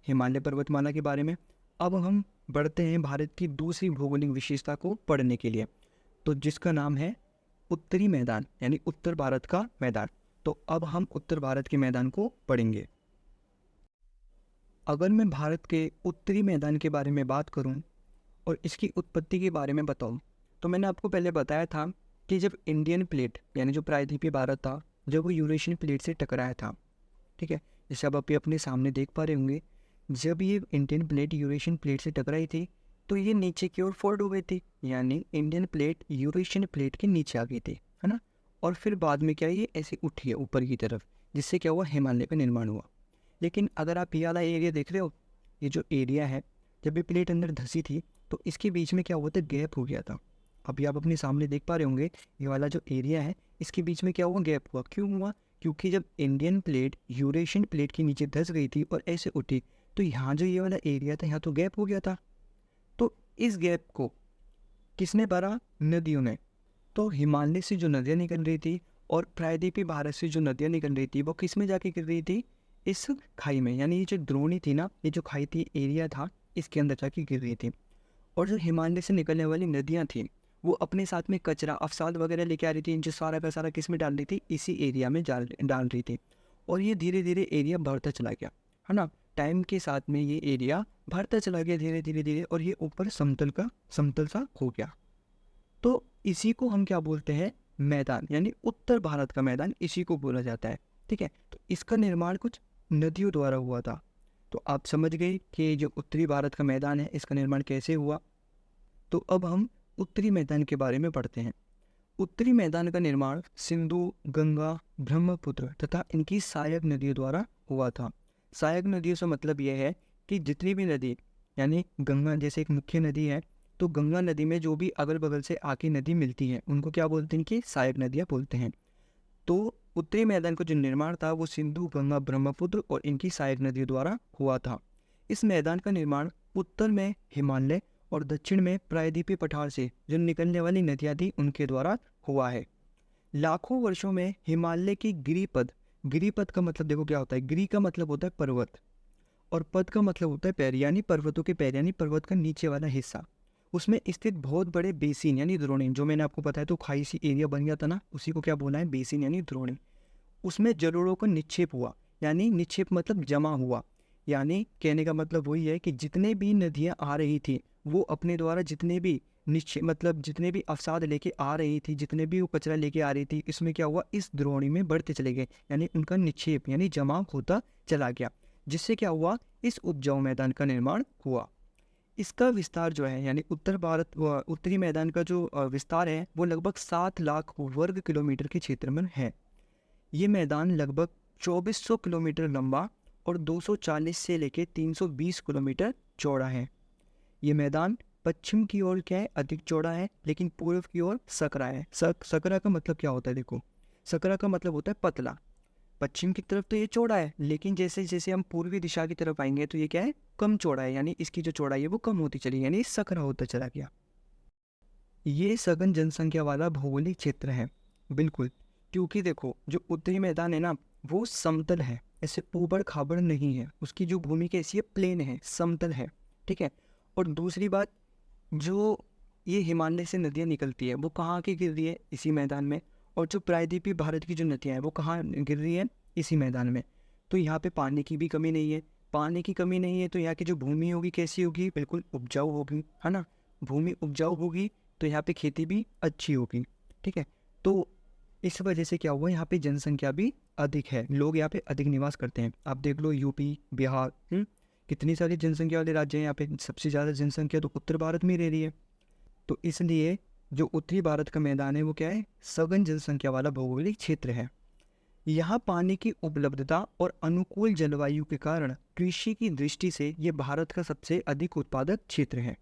हिमालय पर्वतमाला के बारे में। अब हम बढ़ते हैं भारत की दूसरी भौगोलिक विशेषता को पढ़ने के लिए, तो जिसका नाम है उत्तरी मैदान, यानी उत्तर भारत का मैदान। तो अब हम उत्तर भारत के मैदान को पढ़ेंगे। अगर मैं भारत के उत्तरी मैदान के बारे में बात करूं और इसकी उत्पत्ति के बारे में बताऊं, तो मैंने आपको पहले बताया था कि जब इंडियन प्लेट, यानी जो प्रायद्वीपीय भारत था, जब वो यूरेशियन प्लेट से टकराया था, ठीक है, जैसे अब आप ये अपने सामने देख पा रहे होंगे, जब ये इंडियन प्लेट यूरेशियन प्लेट से टकराई थी, तो ये नीचे की ओर फोल्ड हो गई थी, यानी इंडियन प्लेट यूरेशियन प्लेट के नीचे आ गई थी, है ना। और फिर बाद में क्या, ये ऐसे उठी है ऊपर की तरफ, जिससे क्या हुआ, हिमालय का निर्माण हुआ। लेकिन अगर आप ये वाला एरिया देख रहे हो, ये जो एरिया है, जब ये प्लेट अंदर धंसी थी, तो इसके बीच में क्या हुआ था, गैप हो गया था। अभी आप अपने सामने देख पा रहे होंगे, ये वाला जो एरिया है, इसके बीच में क्या हुआ, गैप हुआ। क्यों हुआ, क्योंकि जब इंडियन प्लेट यूरेशियन प्लेट के नीचे धंस गई थी और ऐसे उठी, तो यहाँ जो ये वाला एरिया था, यहाँ तो गैप हो गया था। तो इस गैप को किसने भरा, नदियों ने। तो हिमालय से जो नदियाँ निकल रही थी और प्रायद्वीपीय भारत से जो नदियाँ निकल रही थी, वो किस में जाके गिर रही थी, इस खाई में, यानी ये जो द्रोणी थी ना, ये जो खाई थी, एरिया था, इसके अंदर जाके गिर रही थी। और जो हिमालय से निकलने वाली नदियाँ थी, वो अपने साथ में कचरा, अवसाद वगैरह लेके आ रही थी, जो सारा का सारा किस में डाल रही थी, इसी एरिया में डाल रही थी। और ये धीरे धीरे एरिया बढ़ता चला गया, है ना। टाइम के साथ में ये एरिया बढ़ता चला गया धीरे धीरे धीरे, और ये ऊपर समतल सा हो गया। तो इसी को हम क्या बोलते हैं, मैदान, यानी उत्तर भारत का मैदान, इसी को बोला जाता है, ठीक है। तो इसका निर्माण कुछ नदियों द्वारा हुआ था। तो आप समझ गए कि जो उत्तरी भारत का मैदान है, इसका निर्माण कैसे हुआ। तो अब हम उत्तरी मैदान के बारे में पढ़ते हैं। उत्तरी मैदान का निर्माण सिंधु, गंगा, ब्रह्मपुत्र तथा इनकी सहायक नदियों द्वारा हुआ था। सहायक नदियों से मतलब यह है कि जितनी भी नदी, यानी गंगा जैसे एक मुख्य नदी है, तो गंगा नदी में जो भी अगल बगल से आके नदी मिलती है, उनको क्या बोलते हैं, कि सहायक नदियाँ बोलते हैं। तो उत्तरी मैदान का जो निर्माण था, वो सिंधु, गंगा, ब्रह्मपुत्र और इनकी सहायक नदियों द्वारा हुआ था। इस मैदान का निर्माण उत्तर में हिमालय और दक्षिण में प्रायद्वीपीय पठार से जो निकलने वाली नदियाँ थी, उनके द्वारा हुआ है। लाखों वर्षों में हिमालय की गिरिपद, गिरिपद का मतलब देखो क्या होता है, गिरि का मतलब होता है पर्वत, और पद का मतलब होता है पैर, यानी पर्वतों के पैर, यानी पर्वत का नीचे वाला हिस्सा। उसमें स्थित बहुत बड़े बेसिन यानी द्रोणी, जो मैंने आपको बताया, तो खाई सी एरिया बन गया था ना, उसी को क्या बोला है, बेसिन यानी द्रोणी। उसमें जलोढ़ों का निक्षेप हुआ, यानी निक्षेप मतलब जमा हुआ, यानी कहने का मतलब वही है कि जितने भी नदियाँ आ रही थी, वो अपने द्वारा जितने भी निक्षेप, मतलब जितने भी अवसाद लेके आ रही थी, जितने भी वो कचरा लेके आ रही थी, इसमें क्या हुआ, इस द्रोणी में बढ़ते चले गए, यानी उनका निक्षेप यानी जमा होता चला गया, जिससे क्या हुआ, इस उपजाऊ मैदान का निर्माण हुआ। इसका विस्तार जो है, यानी उत्तरी मैदान का जो विस्तार है, वो लगभग 7 लाख वर्ग किलोमीटर के क्षेत्र में है। ये मैदान लगभग 2400 किलोमीटर लंबा और 240 से लेकर 320 किलोमीटर चौड़ा है। ये मैदान पश्चिम की ओर क्या है, अधिक चौड़ा है, लेकिन पूर्व की ओर सकरा है। सकरा का मतलब क्या होता है, देखो, सकरा का मतलब होता है पतला। पश्चिम की तरफ तो ये चौड़ा है, लेकिन जैसे जैसे हम पूर्वी दिशा की तरफ आएंगे, तो ये क्या है, कम चौड़ा है, यानी इसकी जो चौड़ाई है वो कम होती चली, यानी सकरा होता चला गया। ये सघन जनसंख्या वाला भौगोलिक क्षेत्र है, बिल्कुल। क्योंकि देखो जो उत्तरी मैदान है ना, वो समतल है, ऐसे ऊबड़ खाबड़ नहीं है, उसकी जो भूमि कैसी है, प्लेन है, समतल है, ठीक है। और दूसरी बात, जो ये हिमालय से नदियाँ निकलती है वो कहाँ की गिर रही है, इसी मैदान में। और जो प्रायद्वीपीय भारत की जो नदियाँ हैं वो कहाँ गिर रही है, इसी मैदान में। तो यहाँ पे पानी की भी कमी नहीं है। पानी की कमी नहीं है तो यहाँ की जो भूमि होगी कैसी होगी, बिल्कुल उपजाऊ होगी, है ना। भूमि उपजाऊ होगी तो यहाँ पे खेती भी अच्छी होगी, ठीक है। तो इस वजह से क्या हुआ, यहाँ पे जनसंख्या भी अधिक है, लोग यहाँ पे अधिक निवास करते हैं। आप देख लो यूपी, बिहार, कितनी सारी जनसंख्या वाले राज्य हैं। यहाँ पे सबसे ज़्यादा जनसंख्या तो उत्तर भारत में ही रह रही है। तो इसलिए जो उत्तरी भारत का मैदान है वो क्या है, सघन जनसंख्या वाला भौगोलिक क्षेत्र है। यहाँ पानी की उपलब्धता और अनुकूल जलवायु के कारण कृषि की दृष्टि से ये भारत का सबसे अधिक उत्पादक क्षेत्र है।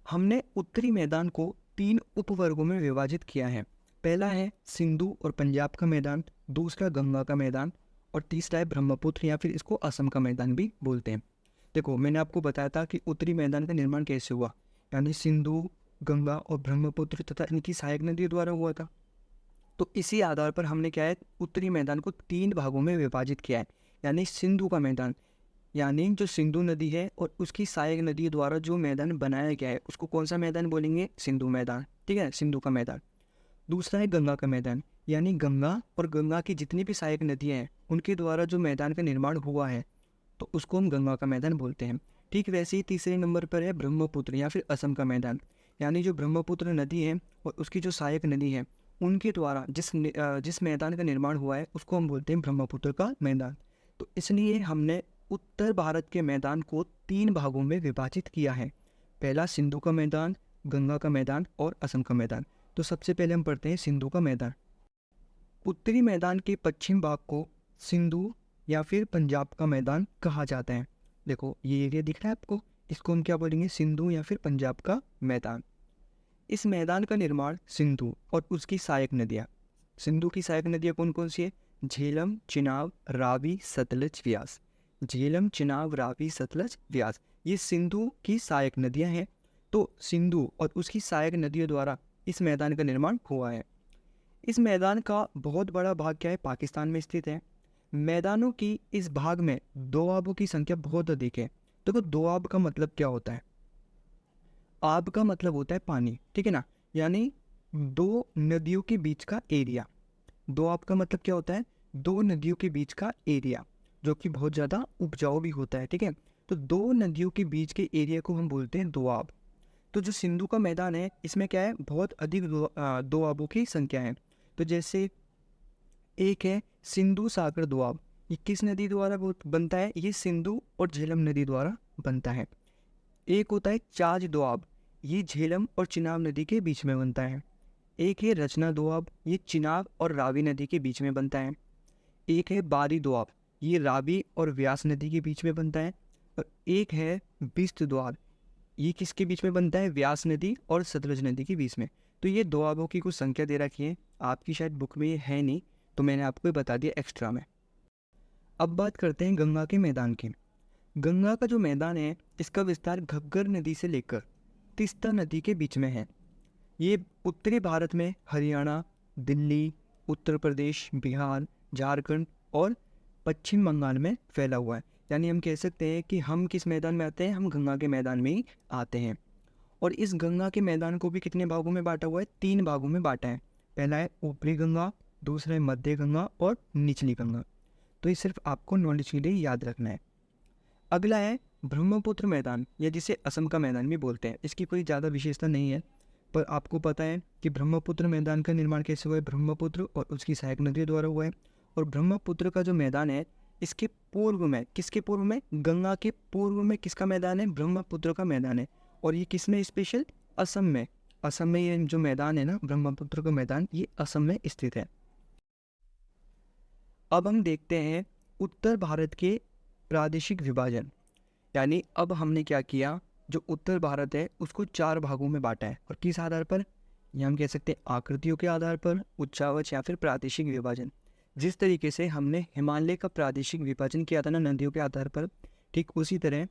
हमने उत्तरी मैदान को 3 उपवर्गों में विभाजित किया है। पहला है सिंधु और पंजाब का मैदान, दूसरा गंगा का मैदान, और तीसरा है ब्रह्मपुत्र या फिर इसको असम का मैदान भी बोलते हैं। देखो मैंने आपको बताया था कि उत्तरी मैदान का निर्माण कैसे हुआ, यानी सिंधु, गंगा और ब्रह्मपुत्र तथा इनकी सहायक नदियों द्वारा हुआ था। तो इसी आधार पर हमने क्या है, उत्तरी मैदान को 3 भागों में विभाजित किया है। यानी सिंधु का मैदान, यानी जो सिंधु नदी है और उसकी सहायक नदी द्वारा जो मैदान बनाया गया है उसको कौन सा मैदान बोलेंगे, सिंधु मैदान, ठीक है, सिंधु का मैदान। दूसरा है गंगा का मैदान, यानी गंगा और गंगा की जितनी भी सहायक नदियाँ हैं उनके द्वारा जो मैदान का निर्माण हुआ है तो उसको हम गंगा का मैदान बोलते हैं। ठीक वैसे ही तीसरे नंबर पर है ब्रह्मपुत्र या फिर असम का मैदान, यानी जो ब्रह्मपुत्र नदी है और उसकी जो सहायक नदी है उनके द्वारा जिस मैदान का निर्माण हुआ है उसको हम बोलते हैं ब्रह्मपुत्र का मैदान। तो इसलिए हमने उत्तर भारत के मैदान को 3 भागों में विभाजित किया है। पहला सिंधु का मैदान, गंगा का मैदान और असम का मैदान। तो सबसे पहले हम पढ़ते हैं सिंधु का मैदान। उत्तरी मैदान के पश्चिम भाग को सिंधु या फिर पंजाब का मैदान कहा जाता है। देखो ये एरिया दिख रहा है आपको, इसको हम क्या बोलेंगे, सिंधु या फिर पंजाब का मैदान। इस मैदान का निर्माण सिंधु और उसकी सहायक नदियाँ, सिंधु की सहायक नदियाँ कौन कौन सी है, झेलम, चिनाब, रावी, सतलज, व्यास। झेलम, चिनाब, रावी, सतलज, व्यास, ये सिंधु की सहायक नदियाँ हैं। तो सिंधु और उसकी सहायक नदियों द्वारा इस मैदान का निर्माण हुआ है। इस मैदान का बहुत बड़ा भाग क्या है, पाकिस्तान में स्थित है। मैदानों की इस भाग में दोआबों की संख्या बहुत अधिक है। देखो दोआब का मतलब क्या होता है, आब का मतलब होता है पानी, ठीक है ना, यानी 2 नदियों के बीच का एरिया। दोआब का मतलब क्या होता है, 2 नदियों के बीच का एरिया जो कि बहुत ज़्यादा उपजाऊ भी होता है, ठीक है। तो 2 नदियों के बीच के एरिया को हम बोलते हैं दोआब। तो जो सिंधु का मैदान है इसमें क्या है, बहुत अधिक दोआबों की संख्या है। तो जैसे एक है सिंधु सागर दोआब, ये किस नदी द्वारा बनता है, ये सिंधु और झेलम नदी द्वारा बनता है। एक होता है चाज दोआब, ये झेलम और चिनाब नदी के बीच में बनता है। एक है रचना दोआब, ये चिनाब और रावी नदी के बीच में बनता है। एक है बारी दोआब, ये रावी और व्यास नदी के बीच में बनता है। और एक है बिस्त दोआब, ये किसके बीच में बनता है, व्यास नदी और सतलज नदी के बीच में। तो ये दोआबों की कुछ संख्या दे रखी है, आपकी शायद बुक में ये है नहीं तो मैंने आपको ये बता दिया एक्स्ट्रा में। अब बात करते हैं गंगा के मैदान की। गंगा का जो मैदान है इसका विस्तार घग्गर नदी से लेकर तीस्ता नदी के बीच में है। ये उत्तरी भारत में हरियाणा, दिल्ली, उत्तर प्रदेश, बिहार, झारखंड और पश्चिम बंगाल में फैला हुआ है। यानी हम कह सकते हैं कि हम किस मैदान में आते हैं, हम गंगा के मैदान में ही आते हैं। और इस गंगा के मैदान को भी कितने भागों में बांटा हुआ है, 3 भागों में बांटा है। पहला है ऊपरी गंगा, दूसरा है मध्य गंगा और निचली गंगा। तो ये सिर्फ आपको नॉलेज के लिए याद रखना है। अगला है ब्रह्मपुत्र मैदान, या जिसे असम का मैदान भी बोलते हैं। इसकी कोई ज़्यादा विशेषता नहीं है, पर आपको पता है कि ब्रह्मपुत्र मैदान का निर्माण कैसे हुआ है, ब्रह्मपुत्र और उसकी सहायक नदियों द्वारा हुआ है। और ब्रह्मपुत्र का जो मैदान है इसके पूर्व में, किसके पूर्व में, गंगा के पूर्व में किसका मैदान है, ब्रह्मपुत्र का मैदान है। और ये किस में स्पेशल, असम में। असम में ये जो मैदान है ना ब्रह्मपुत्र का मैदान, ये असम में स्थित है। अब हम देखते हैं उत्तर भारत के प्रादेशिक विभाजन। यानी अब हमने क्या किया, जो उत्तर भारत है उसको 4 भागों में बांटा है। और किस आधार पर, ये हम कह सकते हैं आकृतियों के आधार पर, उच्चावच या फिर प्रादेशिक विभाजन। जिस तरीके से हमने हिमालय का प्रादेशिक विभाजन किया था ना नदियों के आधार पर, ठीक उसी तरह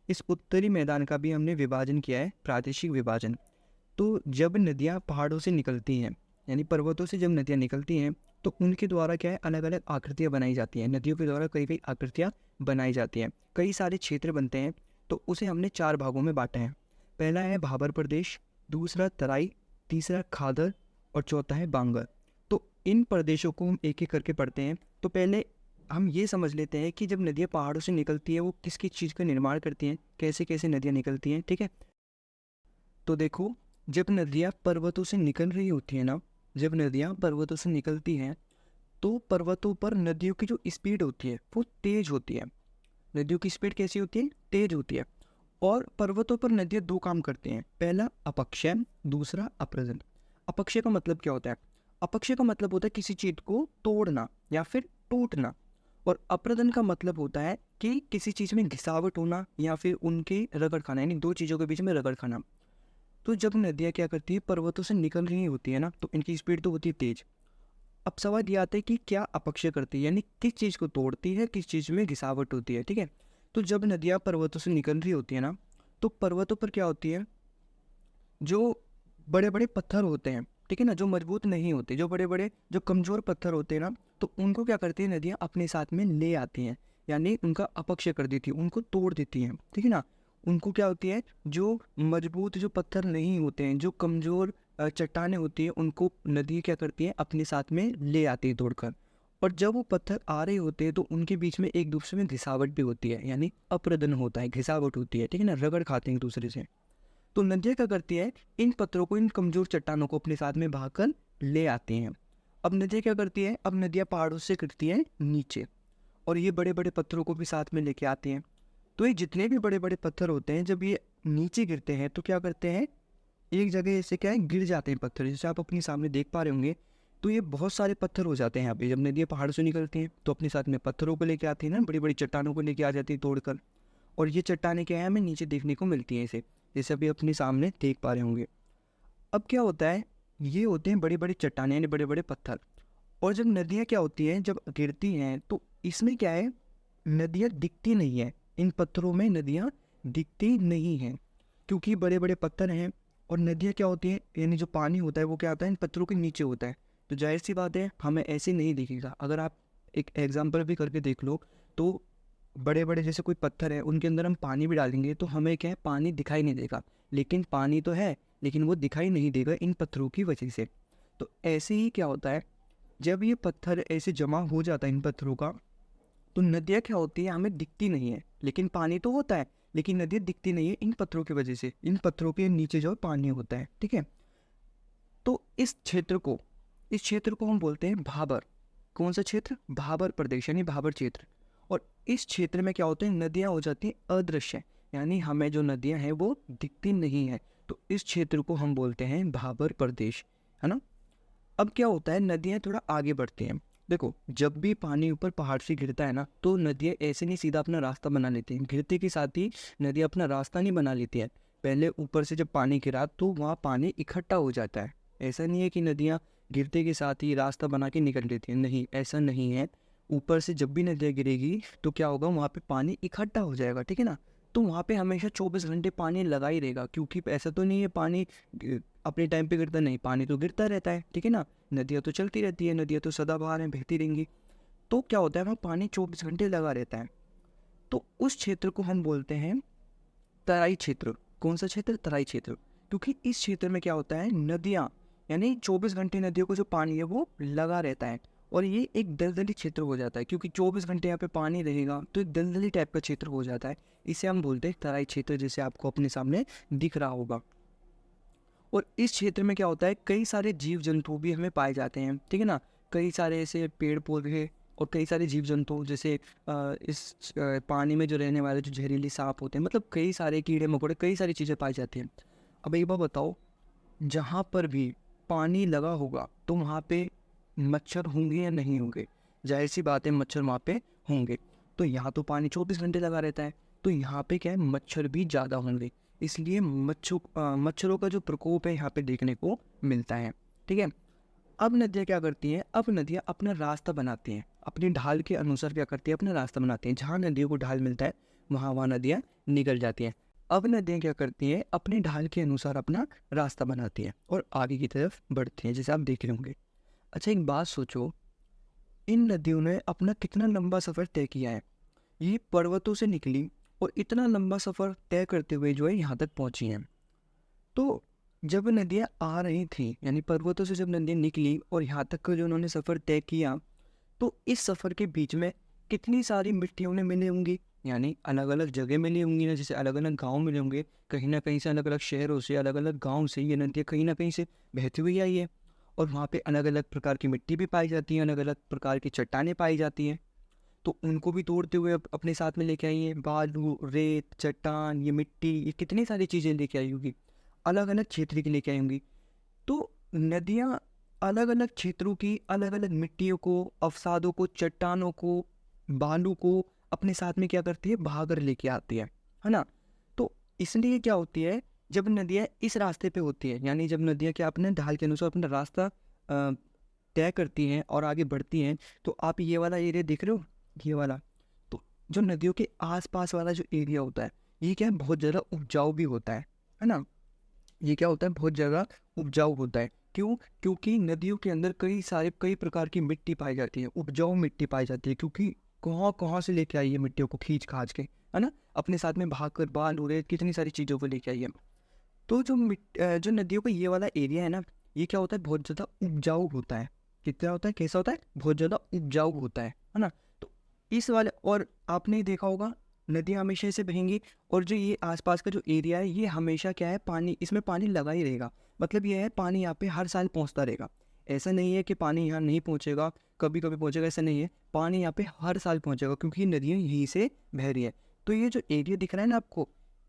इस उत्तरी मैदान का भी हमने विभाजन किया है, प्रादेशिक विभाजन। तो जब नदियाँ पहाड़ों से निकलती हैं, यानी पर्वतों से जब नदियाँ निकलती हैं, तो उनके द्वारा क्या है, अलग अलग आकृतियाँ बनाई जाती हैं। नदियों के द्वारा कई कई आकृतियाँ बनाई जाती हैं, कई सारे क्षेत्र बनते हैं। तो उसे हमने 4 भागों में बांटा है। पहला है भाबर प्रदेश, दूसरा तराई, तीसरा खादर और चौथा है बांगर। तो इन प्रदेशों को हम एक एक करके पढ़ते हैं। तो पहले हम ये समझ लेते हैं कि जब नदियाँ पहाड़ों से निकलती है वो किस किस चीज़ का निर्माण करती हैं, कैसे कैसे नदियाँ निकलती हैं, ठीक है। तो देखो, जब नदियाँ पर्वतों से निकल रही होती है ना, जब नदियाँ पर्वतों से निकलती हैं तो पर्वतों पर नदियों की जो स्पीड होती है वो तेज होती है। नदियों की स्पीड कैसी होती है, तेज होती है। और पर्वतों पर नदियाँ 2 काम करती हैं, पहला अपक्षय, दूसरा अप्रदन। अपक्षय का मतलब क्या होता है? अपक्षय का मतलब होता है किसी चीज को तोड़ना या फिर टूटना। और अप्रदन का मतलब होता है कि किसी चीज में घिसावट होना या फिर उनके रगड़ खाना, यानी 2 चीजों के बीच में रगड़ खाना। तो जब नदियाँ क्या करती है, पर्वतों से निकल रही होती है ना, तो इनकी स्पीड तो होती है तेज। अब सवाल ये आता है कि क्या अपक्षय करती है, यानी किस चीज़ को तोड़ती है, किस चीज़ में घिसावट होती है, ठीक है। तो जब नदियाँ पर्वतों से निकल रही होती है ना, तो पर्वतों पर क्या होती है, जो बड़े बड़े पत्थर होते हैं, ठीक है ना, जो मजबूत नहीं होते, जो बड़े बड़े जो कमज़ोर पत्थर होते हैं ना, तो उनको क्या करती है नदियाँ अपने साथ में ले आती हैं, यानी उनका अपक्षय कर देती है, उनको तोड़ देती हैं, ठीक है ना। उनको क्या होती है, जो मजबूत जो पत्थर नहीं होते हैं, जो कमज़ोर चट्टानें होती हैं, उनको नदी क्या करती है अपने साथ में ले आती है तोड़कर। और जब वो पत्थर आ रहे होते हैं तो उनके बीच में एक दूसरे में घिसावट भी होती है, यानी अप्रदन होता है, घिसावट होती है, ठीक है ना, रगड़ खाते हैं एक दूसरे से। तो नदियाँ क्या करती है, इन पत्थरों को, इन कमजोर चट्टानों को अपने साथ में बहाकर ले आती हैं। अब नदियाँ क्या करती है, अब नदियाँ पहाड़ों से गिरती हैं नीचे और ये बड़े बड़े पत्थरों को भी साथ में लेके आती हैं। तो ये जितने भी बड़े बड़े पत्थर होते हैं जब ये नीचे गिरते हैं तो क्या करते हैं, एक जगह ऐसे क्या है गिर जाते हैं पत्थर, जैसे आप अपने सामने देख पा रहे होंगे। तो ये बहुत सारे पत्थर हो जाते हैं यहाँ पे, जब नदियाँ पहाड़ से निकलती हैं तो अपने साथ में पत्थरों को लेके आती है ना, बड़ी बड़ी चट्टानों को लेके आ जाती है तोड़कर। और ये चट्टानें क्या है, हमें नीचे देखने को मिलती हैं इसे, जैसे अभी अपने सामने देख पा रहे होंगे। अब क्या होता है, ये होते हैं बड़ी बड़ी चट्टानें, यानी बड़े बड़े पत्थर। और जब नदियाँ क्या होती हैं, जब गिरती हैं तो इसमें क्या है, नदियाँ दिखती नहीं है, इन पत्थरों में नदियाँ दिखती नहीं हैं, क्योंकि बड़े बड़े पत्थर हैं। और नदियाँ क्या होती हैं, यानी जो पानी होता है वो क्या होता है, इन पत्थरों के नीचे होता है। तो जाहिर सी बात है हमें ऐसे नहीं दिखेगा। अगर आप एक एग्जाम्पल भी करके देख लो, तो बड़े बड़े जैसे कोई पत्थर है, उनके अंदर हम पानी भी डालेंगे तो हमें क्या है, पानी दिखाई नहीं देगा, लेकिन पानी तो है, लेकिन वो दिखाई नहीं देगा इन पत्थरों की वजह से। तो ऐसे ही क्या होता है, जब ये पत्थर ऐसे जमा हो जाता है इन पत्थरों का, तो नदियाँ क्या होती है, हमें दिखती नहीं है, लेकिन पानी तो होता है, लेकिन नदियाँ दिखती नहीं है इन पत्थरों की वजह से। इन पत्थरों के नीचे जो है पानी होता है, ठीक है। तो इस क्षेत्र को हम बोलते हैं भाबर। कौन सा क्षेत्र, भाबर प्रदेश, यानी भाबर क्षेत्र। और इस क्षेत्र में क्या होते हैं, नदियाँ हो जाती हैं अदृश्य, यानी हमें जो नदियाँ हैं वो दिखती नहीं है। तो इस क्षेत्र को हम बोलते हैं भाबर प्रदेश, है ना। अब क्या होता है, नदियाँ थोड़ा आगे बढ़ती हैं। देखो, जब भी पानी ऊपर पहाड़ से गिरता है ना, तो नदियाँ ऐसे नहीं सीधा अपना रास्ता बना लेती हैं, गिरते के साथ ही नदियाँ अपना रास्ता नहीं बना लेती हैं। पहले ऊपर से जब पानी गिरा तो वहाँ पानी इकट्ठा हो जाता है। ऐसा नहीं है कि नदियाँ गिरते के साथ ही रास्ता बना के निकल लेती हैं, नहीं, ऐसा नहीं है। ऊपर से जब भी नदियाँ गिरेगी तो क्या होगा, वहाँ पे पानी इकट्ठा हो जाएगा, ठीक है ना। तो वहाँ पे हमेशा 24 घंटे पानी लगा ही रहेगा, क्योंकि ऐसा तो नहीं है पानी अपने टाइम पे गिरता नहीं, पानी तो गिरता रहता है, ठीक है ना। नदियाँ तो चलती रहती है, नदियाँ तो सदाबहार हैं, बहती रहेंगी। तो क्या होता है, वहाँ पानी 24 घंटे लगा रहता है। तो उस क्षेत्र को हम बोलते हैं तराई क्षेत्र। कौन सा क्षेत्र, तराई क्षेत्र। क्योंकि इस क्षेत्र में क्या होता है, नदियाँ, यानी 24 घंटे नदियों को जो पानी है वो लगा रहता है। और ये एक दलदली क्षेत्र हो जाता है, क्योंकि 24 घंटे यहाँ पे पानी रहेगा तो एक दलदली टाइप का क्षेत्र हो जाता है। इसे हम बोलते हैं तराई क्षेत्र, जैसे आपको अपने सामने दिख रहा होगा। और इस क्षेत्र में क्या होता है, कई सारे जीव जंतु भी हमें पाए जाते हैं, ठीक है ना। कई सारे ऐसे पेड़ पौधे और कई सारे जीव जंतु, जैसे पानी में जो रहने वाले जो जहरीली सांप होते हैं, मतलब कई सारे कीड़े मकोड़े, कई सारी चीज़ें पाई जाती हैं। अब एक बात बताओ, जहाँ पर भी पानी लगा होगा तो वहाँ पे मच्छर होंगे या नहीं होंगे? जाहिर सी बात है मच्छर वहाँ पे होंगे। तो यहाँ तो पानी 24 घंटे लगा रहता है, तो यहाँ पे क्या है, मच्छर भी ज़्यादा होंगे। इसलिए मच्छरों का जो प्रकोप है यहाँ पे देखने को मिलता है, ठीक है। अब नदियाँ क्या करती हैं, अब नदियाँ अपना रास्ता बनाती हैं, अपनी ढाल के अनुसार क्या करती है, अपना रास्ता बनाती हैं। जहाँ नदियों को ढाल मिलता है वहाँ नदियाँ निकल जाती हैं। अब नदियाँ क्या करती हैं, अपने ढाल के अनुसार अपना रास्ता बनाती हैं और आगे की तरफ बढ़ती हैं, जैसे आप देख रहे होंगे। अच्छा, एक बात सोचो, इन नदियों ने अपना कितना लंबा सफ़र तय किया है। ये पर्वतों से निकली और इतना लंबा सफ़र तय करते हुए जो है यहाँ तक पहुँची हैं। तो जब नदियाँ आ रही थी, यानी पर्वतों से जब नदियाँ निकली और यहाँ तक का जो उन्होंने सफ़र तय किया, तो इस सफ़र के बीच में कितनी सारी मिट्टियाँ उन्हें मिली होंगी, यानी अलग अलग जगह मिली होंगी ना, जैसे अलग अलग गांव मिले होंगे, कहीं ना कहीं से अलग अलग शहरों से, अलग अलग गांव से ये नदियाँ कहीं ना कहीं से बहती हुई आई है। और वहाँ पे अलग अलग प्रकार की मिट्टी भी पाई जाती है, अलग अलग प्रकार की चट्टानें पाई जाती हैं। तो उनको भी तोड़ते हुए अपने साथ में लेके आई हैं, बालू, रेत, चट्टान, ये मिट्टी, ये कितनी सारी चीज़ें लेके आई होगी, अलग अलग क्षेत्र की लेके आई होंगी। तो नदियाँ अलग अलग क्षेत्रों की अलग अलग मिट्टियों को, अवसादों को, चट्टानों को, बालू को अपने साथ में क्या करती है, बहाकर लेके आती है ना। तो इसलिए क्या होती है, जब नदियाँ इस रास्ते पे होती है, यानी जब नदियाँ क्या अपने ढाल के अनुसार अपना रास्ता तय करती हैं और आगे बढ़ती हैं, तो आप ये वाला एरिया देख रहे हो, ये वाला, तो जो नदियों के आसपास वाला जो एरिया होता है, ये क्या है, बहुत ज़्यादा उपजाऊ भी होता है ना। ये क्या होता है, बहुत ज़्यादा उपजाऊ होता है। क्यों? क्योंकि नदियों के अंदर कई प्रकार की मिट्टी पाई जाती है, उपजाऊ मिट्टी पाई जाती है, क्योंकि कहाँ कहाँ से लेके आई है मिट्टियों को खींच खाच के, है ना, अपने साथ में भाग कर, बाल, रेत, कितनी सारी चीज़ों को लेके आई है। तो जो नदियों का ये वाला एरिया है ना, ये क्या होता है, बहुत ज़्यादा उपजाऊ होता है। कितना होता है, कैसा होता है, बहुत ज़्यादा उपजाऊ होता है ना। तो इस वाले, और आपने देखा होगा, नदियाँ हमेशा ऐसे बहेंगी, और जो ये आसपास का जो एरिया है, ये हमेशा क्या है, पानी, इसमें पानी लगा ही रहेगा। मतलब ये है, पानी यहाँ पे हर साल पहुँचता रहेगा। ऐसा नहीं है कि पानी यहाँ नहीं पहुँचेगा, कभी कभी पहुँचेगा, ऐसा नहीं है। पानी यहाँ पे हर साल पहुँचेगा, क्योंकि नदियाँ यहीं से बह रही है। तो ये जो एरिया दिख रहा है ना आपको,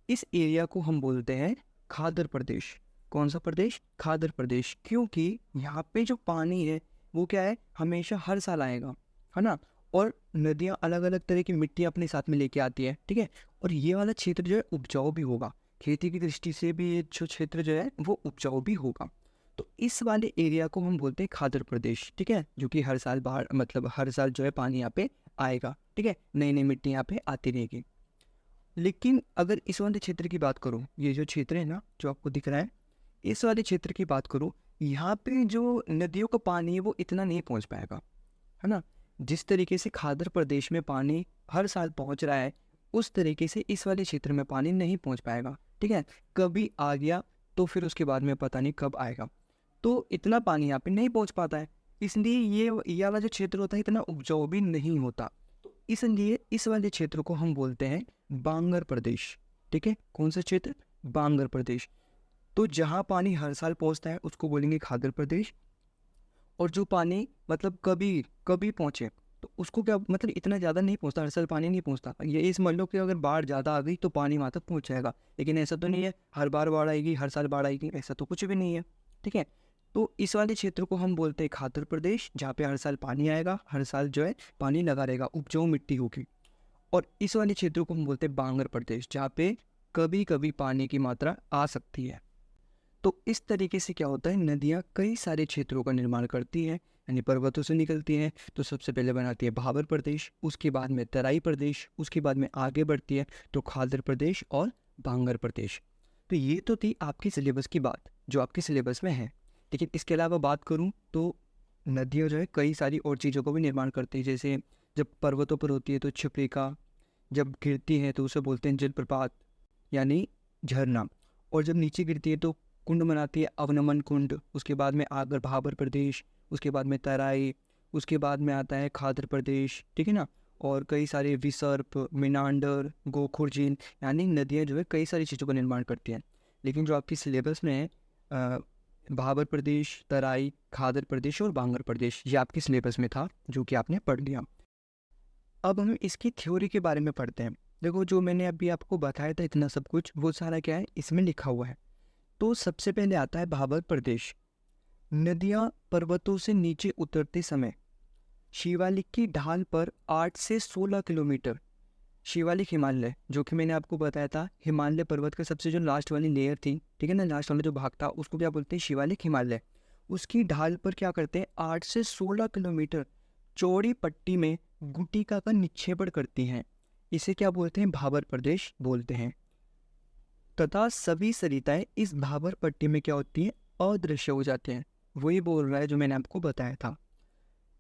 इस एरिया को हम बोलते हैं खादर प्रदेश। कौन सा प्रदेश? खादर प्रदेश। क्योंकि यहाँ पे जो पानी है, वो क्या है, हमेशा हर साल आएगा, है ना। और नदियाँ अलग अलग तरह की मिट्टी अपने साथ में लेके आती है, ठीक है। और ये वाला क्षेत्र जो है उपजाऊ भी होगा, खेती की दृष्टि से भी ये जो क्षेत्र जो है वो उपजाऊ भी होगा। तो इस वाले एरिया को हम बोलते हैं खादर प्रदेश, ठीक है, जो कि हर साल बाहर, मतलब हर साल जो है पानी यहाँ पे आएगा, ठीक है, नई नई मिट्टी यहाँ पे आती रहेगी। लेकिन अगर इस वाले क्षेत्र की बात करूँ, ये जो क्षेत्र है ना जो आपको दिख रहा है, इस वाले क्षेत्र की बात करूँ, यहाँ पे जो नदियों का पानी है वो इतना नहीं पहुँच पाएगा, है ना। जिस तरीके से खादर प्रदेश में पानी हर साल पहुँच रहा है, उस तरीके से इस वाले क्षेत्र में पानी नहीं पहुँच पाएगा, ठीक है। कभी आ गया तो फिर उसके बाद में पता नहीं कब आएगा, तो इतना पानी यहाँ पे नहीं पहुँच पाता है। इसलिए ये वाला जो क्षेत्र होता है इतना उपजाऊ भी नहीं होता। तो इसलिए इस वाले क्षेत्र को हम बोलते हैं बांगर प्रदेश, ठीक है। कौन सा क्षेत्र? बांगर प्रदेश। तो जहाँ पानी हर साल पहुँचता है उसको बोलेंगे खादर प्रदेश, और जो पानी मतलब कभी कभी पहुँचे, तो उसको क्या, मतलब इतना ज़्यादा नहीं पहुँचता, हर साल पानी नहीं पहुँचता। ये इस मान लो कि अगर बाढ़ ज़्यादा आ गई तो पानी वहाँ तक पहुँच जाएगा, लेकिन ऐसा तो नहीं है हर बार बाढ़ आएगी, हर साल बाढ़ आएगी, ऐसा तो कुछ भी नहीं है, ठीक है। तो इस वाले क्षेत्र को हम बोलते हैं खादर प्रदेश, जहाँ पे हर साल पानी आएगा, हर साल जो है पानी लगा रहेगा, उपजाऊ मिट्टी होगी। और इस वाले क्षेत्र को हम बोलते हैं बांगर प्रदेश, जहाँ पे कभी कभी पानी की मात्रा आ सकती है। तो इस तरीके से क्या होता है, नदियाँ कई सारे क्षेत्रों का निर्माण करती हैं, यानी पर्वतों से निकलती हैं। तो सबसे पहले बनाती है भाबर प्रदेश, उसके बाद में तराई प्रदेश, उसके बाद में आगे बढ़ती है तो खादर प्रदेश और बांगर प्रदेश। तो ये तो थी आपकी सिलेबस की बात, जो आपके सिलेबस में है। लेकिन इसके अलावा बात करूँ तो नदियाँ जो है कई सारी और चीज़ों को भी निर्माण करती है। जैसे जब पर्वतों पर होती है तो क्षिप्रिका, जब गिरती है तो उसे बोलते हैं जलप्रपात, यानी झरना। और जब नीचे गिरती है तो कुंड बनाती है, अवनमन कुंड। उसके बाद में आगर भाबर प्रदेश, उसके बाद में तराई, उसके बाद में आता है खादर प्रदेश, ठीक है ना। और कई सारे विसर्प, मिनांडर, गोखुर झील, यानी नदियाँ जो है कई सारी चीज़ों का निर्माण करती हैं। लेकिन जो आपकी सिलेबस में है, भाबर प्रदेश, तराई, खादर प्रदेश और बांगर प्रदेश, ये आपके सिलेबस में था, जो कि आपने पढ़ लिया। अब हम इसकी थ्योरी के बारे में पढ़ते हैं। देखो, जो मैंने अभी आपको बताया था इतना सब कुछ, वो सारा क्या है, इसमें लिखा हुआ है। तो सबसे पहले आता है भाबर प्रदेश। नदियाँ पर्वतों से नीचे उतरते समय शिवालिक की ढाल पर 8 से 16 किलोमीटर, शिवालिक हिमालय, जो कि मैंने आपको बताया था, हिमालय पर्वत का सबसे जो लास्ट वाली लेयर थी, ठीक है ना, लास्ट वाला जो भाग था, उसको क्या बोलते हैं, शिवालिक हिमालय। उसकी ढाल पर क्या करते हैं, 8 से 16 किलोमीटर चौड़ी पट्टी में गुटिका का निक्षेपण करती हैं। इसे क्या बोलते हैं, भाबर प्रदेश बोलते हैं। तथा सभी सरिताएं इस भाबर पट्टी में क्या होती हैं, अदृश्य हो जाते हैं। वही बोल रहा है जो मैंने आपको बताया था।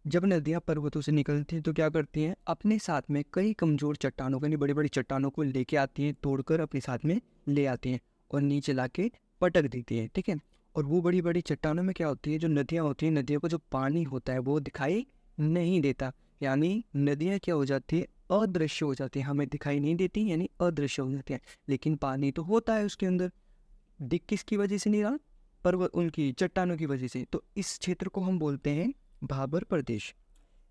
जब नदियां पर्वतों से निकलती हैं तो क्या करती हैं, अपने साथ में कई कमजोर चट्टानों को, यानी बड़ी बड़ी चट्टानों को लेके आती हैं, तोड़कर अपने साथ में ले आती हैं और नीचे लाके पटक देती हैं, ठीक है। और वो बड़ी बड़ी चट्टानों में क्या होती है, जो नदियां होती हैं, नदियों को जो पानी होता है वो दिखाई नहीं देता, यानी नदियां क्या हो जाती है, अदृश्य हो जाती है, हमें दिखाई नहीं देती, यानी अदृश्य हो जाती है। लेकिन पानी तो होता है उसके अंदर, दिख किसकी वजह से नहीं रहा, पर्वत, उनकी चट्टानों की वजह से। तो इस क्षेत्र को हम बोलते हैं भाबर प्रदेश।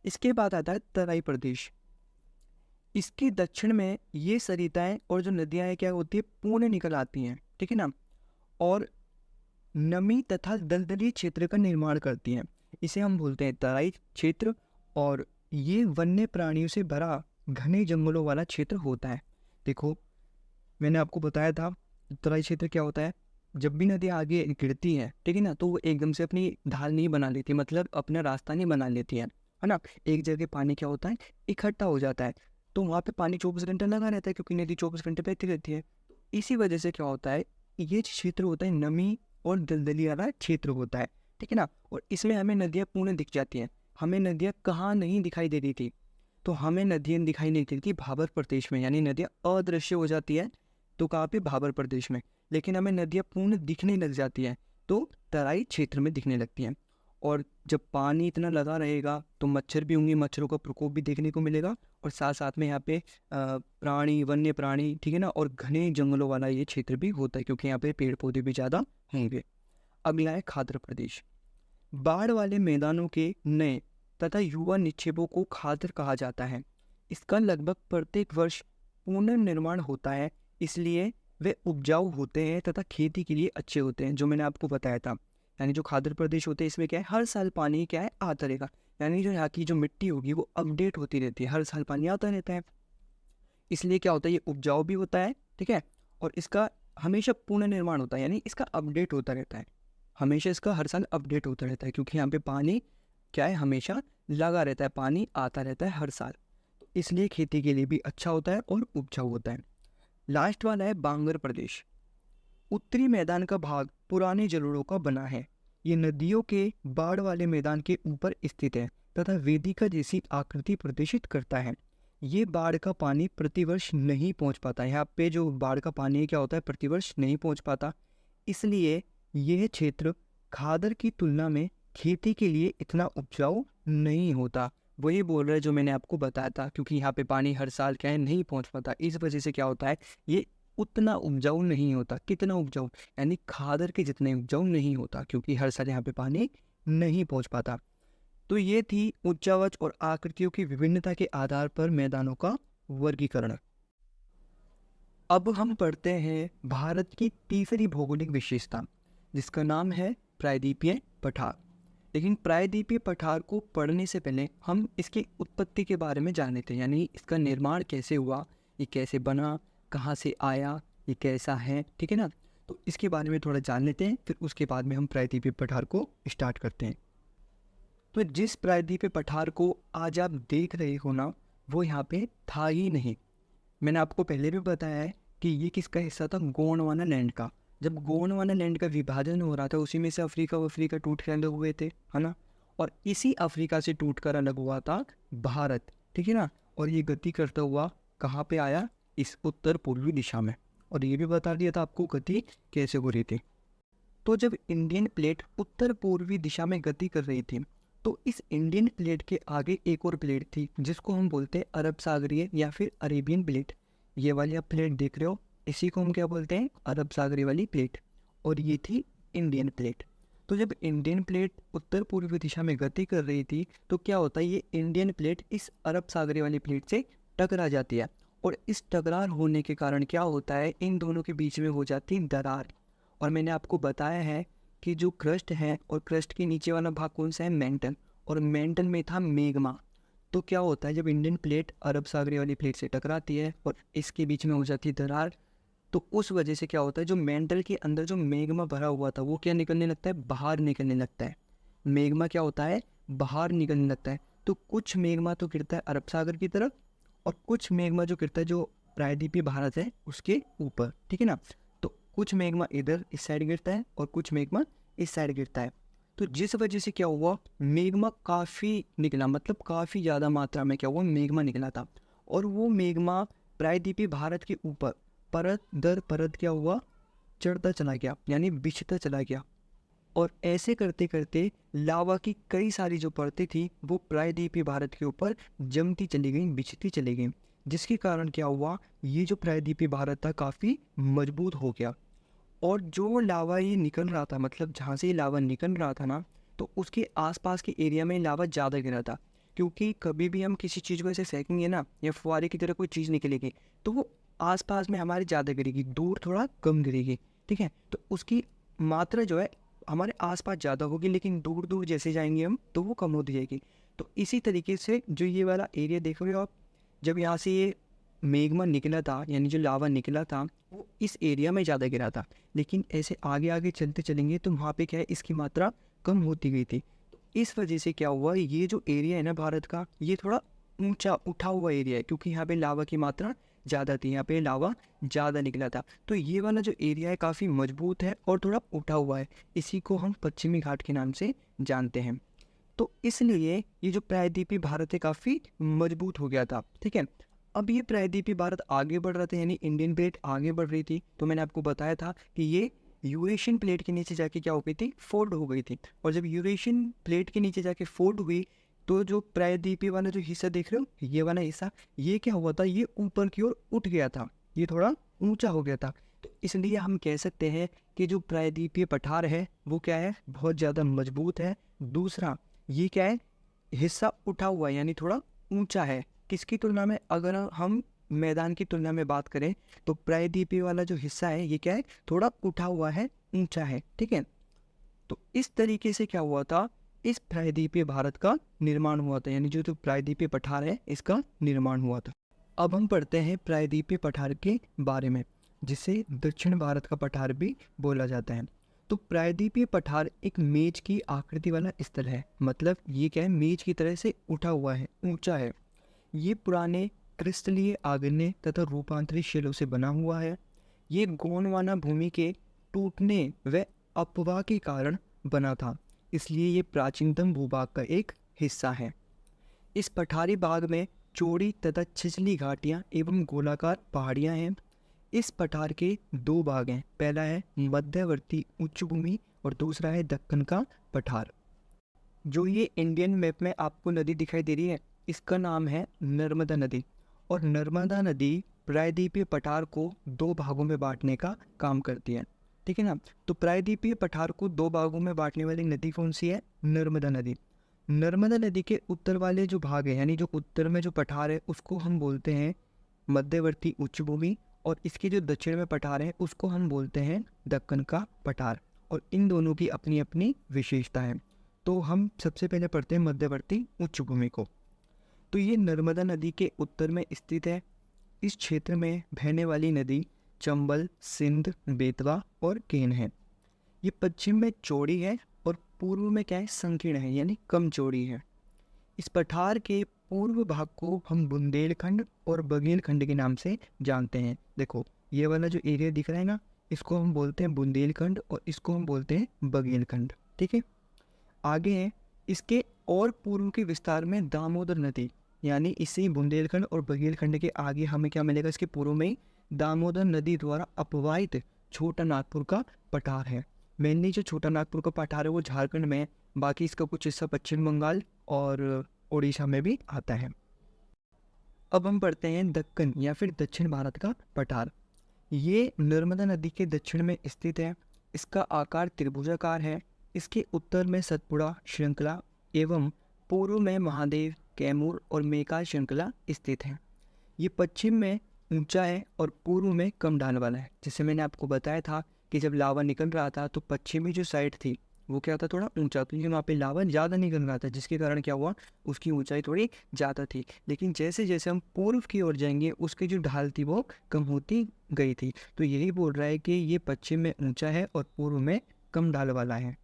इसके बाद आता है तराई प्रदेश। इसके दक्षिण में ये सरिताएं और जो नदियां हैं क्या होती है, पुणे निकल आती हैं, ठीक है ना, और नमी तथा दलदली क्षेत्र का निर्माण करती हैं। इसे हम बोलते हैं तराई क्षेत्र। और ये वन्य प्राणियों से भरा घने जंगलों वाला क्षेत्र होता है। देखो, मैंने आपको बताया था तराई क्षेत्र क्या होता है, जब भी नदी आगे गिरती है, ठीक है ना, तो वो एकदम से अपनी ढाल नहीं बना लेती, मतलब अपना रास्ता नहीं बना लेती है ना। एक जगह पानी क्या होता है, इकट्ठा हो जाता है, तो वहाँ पे पानी 24 घंटे लगा रहता है, क्योंकि नदी 24 घंटे बहती रहती है। इसी वजह से क्या होता है, ये क्षेत्र होता है नमी और दलदली वाला क्षेत्र होता है, ठीक है ना। और इसमें हमें नदियाँ पूर्ण दिख जाती हैं। हमें नदियाँ कहाँ नहीं दिखाई दे रही थी, तो हमें नदियाँ दिखाई नहीं देती थी भाबर प्रदेश में, यानी नदियाँ अदृश्य हो जाती है तो कहाँ पे, भाबर प्रदेश में। लेकिन हमें नदियाँ पूर्ण दिखने लग जाती हैं तो तराई क्षेत्र में दिखने लगती हैं। और जब पानी इतना लगा रहेगा तो मच्छर भी होंगे, मच्छरों का प्रकोप भी देखने को मिलेगा, और साथ साथ में यहाँ पे प्राणी, वन्य प्राणी, ठीक है ना, और घने जंगलों वाला ये क्षेत्र भी होता है, क्योंकि यहाँ पे पेड़ पौधे भी ज़्यादा होंगे। अगला है खाद्र प्रदेश। बाढ़ वाले मैदानों के नए तथा युवा निक्षेपों को खाद्र कहा जाता है। इसका लगभग प्रत्येक वर्ष पुनर्निर्माण होता है, इसलिए वे उपजाऊ होते हैं तथा खेती के लिए अच्छे होते हैं, जो मैंने आपको बताया था। यानी जो खाद्र प्रदेश होते हैं इसमें क्या है, हर साल पानी क्या है, आता रहेगा, यानी जो यहाँ की जो मिट्टी होगी वो अपडेट होती रहती है, हर साल पानी आता रहता है, इसलिए क्या होता है, ये उपजाऊ भी होता है, ठीक है। और इसका हमेशा पुनर्निर्माण होता है, यानी इसका अपडेट होता रहता है, हमेशा इसका हर साल अपडेट होता रहता है, क्योंकि यहाँ पे पानी क्या है, हमेशा लगा रहता है, पानी आता रहता है हर साल, तो इसलिए खेती के लिए भी अच्छा होता है और उपजाऊ होता है। लास्ट वाला है बांगर प्रदेश। उत्तरी मैदान का भाग पुराने जलोढ़ों का बना है। ये नदियों के बाढ़ वाले मैदान के ऊपर स्थित है तथा वेदिका जैसी आकृति प्रदर्शित करता है। ये बाढ़ का पानी प्रतिवर्ष नहीं पहुंच पाता, यहाँ पे जो बाढ़ का पानी है क्या होता है, प्रतिवर्ष नहीं पहुंच पाता, इसलिए यह क्षेत्र खादर की तुलना में खेती के लिए इतना उपजाऊ नहीं होता। वही बोल रहा है जो मैंने आपको बताया था, क्योंकि यहाँ पे पानी हर साल क्या है, नहीं पहुँच पाता, इस वजह से क्या होता है, ये उतना उपजाऊ नहीं होता। कितना उपजाऊ, यानी खादर के जितने उपजाऊ नहीं होता, क्योंकि हर साल यहाँ पे पानी नहीं पहुँच पाता। तो ये थी उच्चावच और आकृतियों की विभिन्नता के आधार पर मैदानों का वर्गीकरण। अब हम पढ़ते हैं भारत की तीसरी भौगोलिक विशेषता, जिसका नाम है प्रायद्वीपीय पठार। लेकिन प्रायद्वीपीय पठार को पढ़ने से पहले हम इसकी उत्पत्ति के बारे में जान लेते हैं, यानी इसका निर्माण कैसे हुआ, ये कैसे बना, कहाँ से आया, ये कैसा है, ठीक है ना। तो इसके बारे में थोड़ा जान लेते हैं, फिर उसके बाद में हम प्रायद्वीपीय पठार को स्टार्ट करते हैं। तो जिस प्रायद्वीपीय पठार को आज आप देख रहे हो ना, वो यहाँ पे था ही नहीं। मैंने आपको पहले भी बताया है कि ये किसका हिस्सा था, गोंडवाना लैंड का। जब गोंडवाना लैंड का विभाजन हो रहा था, उसी में से अफ्रीका टूट कर अलग हुए थे, है ना। और इसी अफ्रीका से टूट कर अलग हुआ था भारत, ठीक है ना। और ये गति करता हुआ कहाँ पे आया, इस उत्तर पूर्वी दिशा में। और ये भी बता दिया था आपको गति कैसे हो रही थी। तो जब इंडियन प्लेट उत्तर पूर्वी दिशा में गति कर रही थी, तो इस इंडियन प्लेट के आगे एक और प्लेट थी, जिसको हम बोलते हैं अरब सागरीय या फिर अरेबियन प्लेट। ये वाली आप प्लेट देख रहे हो, इसी को हम क्या बोलते हैं, अरब सागरीय वाली प्लेट। और ये थी इंडियन प्लेट। तो जब इंडियन प्लेट उत्तर पूर्वी दिशा में गति कर रही थी, तो क्या होता है, ये इंडियन प्लेट इस अरब सागरीय वाली प्लेट से टकरा जाती है। और इस टकरार होने के कारण क्या होता है, इन दोनों के बीच में हो जाती है दरार। और मैंने आपको बताया है कि जो क्रस्ट है, और क्रस्ट के नीचे वाला भाग कौन सा है, मेंटल, और मेंटल में था मेग्मा। तो क्या होता है, जब इंडियन प्लेट अरब सागरीय वाली प्लेट से टकराती है और इसके बीच में हो जाती है दरार, तो उस वजह से क्या होता है, जो मेंटल के अंदर जो मेग्मा भरा हुआ था वो क्या निकलने लगता है, बाहर निकलने लगता है। मेग्मा क्या होता है, बाहर निकलने लगता है। तो कुछ मेग्मा तो गिरता है अरब सागर की तरफ, और कुछ मेग्मा जो गिरता है जो प्रायद्वीपीय भारत है उसके ऊपर, ठीक है ना। तो कुछ मैग्मा इधर इस साइड गिरता है और कुछ मैग्मा इस साइड गिरता है। तो जिस वजह से क्या हुआ, मैग्मा काफ़ी निकला, मतलब काफ़ी ज़्यादा मात्रा में क्या हुआ, मैग्मा निकला था। और वो मैग्मा प्रायद्वीपीय भारत के ऊपर परत दर परत क्या हुआ, चढ़ता चला गया, यानी बिछता चला गया। और ऐसे करते करते लावा की कई सारी जो परतें थी वो प्रायद्वीपीय भारत के ऊपर जमती चली गई, बिछती चली गई, जिसके कारण क्या हुआ, ये जो प्रायद्वीपीय भारत था काफ़ी मजबूत हो गया। और जो लावा ये निकल रहा था, मतलब जहाँ से ये लावा निकल रहा था ना, तो उसके आसपास के एरिया में लावा ज़्यादा गिरा था। क्योंकि कभी भी हम किसी चीज़ को ऐसे फेंकेंगे ना, या फुहारे की तरह कोई चीज़ निकलेगी, तो वो आसपास में हमारे ज़्यादा गिरेगी, दूर थोड़ा कम गिरेगी। ठीक है, तो उसकी मात्रा जो है हमारे आसपास ज़्यादा होगी, लेकिन दूर दूर जैसे जाएंगे हम तो वो कम होती जाएगी। तो इसी तरीके से जो ये वाला एरिया देखोगे आप, जब यहाँ से ये मैग्मा निकला था, यानी जो लावा निकला था, वो इस एरिया में ज़्यादा गिरा था। लेकिन ऐसे आगे आगे चलते चलेंगे तो वहाँ पे क्या है, इसकी मात्रा कम होती गई थी। तो इस वजह से क्या हुआ, ये जो एरिया है ना भारत का, ये थोड़ा ऊंचा उठा हुआ एरिया है, क्योंकि यहाँ पे लावा की मात्रा ज़्यादा थी, यहाँ पे लावा ज़्यादा निकला था। तो ये वाला जो एरिया है काफ़ी मजबूत है और थोड़ा उठा हुआ है, इसी को हम पश्चिमी घाट के नाम से जानते हैं। तो इसलिए ये जो प्रायद्वीपीय भारत है काफ़ी मजबूत हो गया था। ठीक है, अब ये प्रायद्वीपीय भारत आगे बढ़ रहा था, यानी इंडियन प्लेट आगे बढ़ रही थी। तो मैंने आपको बताया था कि ये यूरेशियन प्लेट के नीचे जाके क्या हो गई थी, फोल्ड हो गई थी। और जब यूरेशियन प्लेट के नीचे जाके फोल्ड हुई, तो जो प्रायद्वीपीय वाला जो हिस्सा देख रहे हो, ये वाला हिस्सा, ये क्या हुआ था, ये ऊपर की ओर उठ गया था, ये थोड़ा ऊंचा हो गया था। तो इसलिए हम कह सकते हैं कि जो प्रायद्वीपीय पठार है वो क्या है, बहुत ज़्यादा मजबूत है। दूसरा, ये क्या है, हिस्सा उठा हुआ है, यानी थोड़ा ऊंचा है। किसकी तुलना में, अगर हम मैदान की तुलना में बात करें तो प्रायद्वीपीय वाला जो हिस्सा है ये क्या है, थोड़ा उठा हुआ है, ऊंचा है। ठीक है, तो इस तरीके से क्या हुआ था, इस प्रायद्वीपीय भारत का निर्माण हुआ था, यानी जो प्रायद्वीपीय पठार है इसका निर्माण हुआ था। अब हम पढ़ते हैं प्रायद्वीपीय पठार के बारे में, जिसे दक्षिण भारत का पठार भी बोला जाता है। तो प्रायद्वीपीय पठार एक मेज की आकृति वाला स्थल है, मतलब ये क्या है, मेज की तरह से उठा हुआ है, ऊंचा है। ये पुराने क्रिस्टलीय आग्नेय तथा रूपांतरित शिलाओं से बना हुआ है। ये गोंडवाना भूमि के टूटने व अपवाह के कारण बना था, इसलिए ये प्राचीनतम भूभाग का एक हिस्सा है। इस पठारी भाग में चौड़ी तथा छिछली घाटियाँ एवं गोलाकार पहाड़ियाँ हैं। इस पठार के दो भाग हैं, पहला है मध्यवर्ती उच्च भूमि और दूसरा है दक्कन का पठार। जो ये इंडियन मैप में आपको नदी दिखाई दे रही है, इसका नाम है नर्मदा नदी। और नर्मदा नदी प्रायद्वीपीय पठार को दो भागों में बांटने का काम करती है। ठीक है ना, तो प्रायद्वीपीय पठार को दो भागों में बांटने वाली नदी कौन सी है, नर्मदा नदी। नर्मदा नदी के उत्तर वाले जो भाग है, यानी जो उत्तर में जो पठार है, उसको हम बोलते हैं मध्यवर्ती उच्च भूमि, और इसके जो दक्षिण में पठार है उसको हम बोलते हैं दक्कन का पठार। और इन दोनों की अपनी अपनी विशेषता है। तो हम सबसे पहले पढ़ते हैं मध्यवर्ती उच्च भूमि को। तो ये नर्मदा नदी के उत्तर में स्थित है। इस क्षेत्र में बहने वाली नदी चंबल, सिंध, बेतवा और केन है। ये पश्चिम में चौड़ी है और पूर्व में क्या है, संकीर्ण है, यानी कम चौड़ी है। इस पठार के पूर्व भाग को हम बुंदेलखंड और बघेलखंड के नाम से जानते हैं। देखो ये वाला जो एरिया दिख रहा है ना, इसको हम बोलते हैं बुंदेलखंड और इसको हम बोलते हैं बघेलखंड। ठीक है, आगे है इसके और पूर्व के विस्तार में दामोदर नदी, यानी इसी बुंदेलखंड और बघेलखंड के आगे हमें क्या मिलेगा, इसके पूर्व में दामोदर नदी द्वारा अपवाहित छोटा नागपुर का पठार है। मेनली जो छोटा नागपुर का पठार है वो झारखंड में है, बाकी इसका कुछ हिस्सा पश्चिम बंगाल और उड़ीसा में भी आता है। अब हम पढ़ते हैं दक्कन या फिर दक्षिण भारत का पठार। ये नर्मदा नदी के दक्षिण में स्थित है। इसका आकार त्रिभुजाकार है। इसके उत्तर में सतपुड़ा श्रृंखला एवं पूर्व में महादेव, कैमूर और मेकाल श्रृंखला स्थित है। ये पश्चिम में ऊंचा है और पूर्व में कम ढाल वाला है। जैसे मैंने आपको बताया था कि जब लावा निकल रहा था तो पश्चिमी जो साइड थी वो क्या था, थोड़ा ऊंचा, क्योंकि वहाँ पे लावा ज़्यादा निकल रहा था, जिसके कारण क्या हुआ, उसकी ऊंचाई थोड़ी ज़्यादा थी। लेकिन जैसे जैसे हम पूर्व की ओर जाएंगे उसकी जो ढाल थी वो कम होती गई थी। तो यही बोल रहा है कि ये पश्चिम में ऊंचा है और पूर्व में कम ढाल वाला है।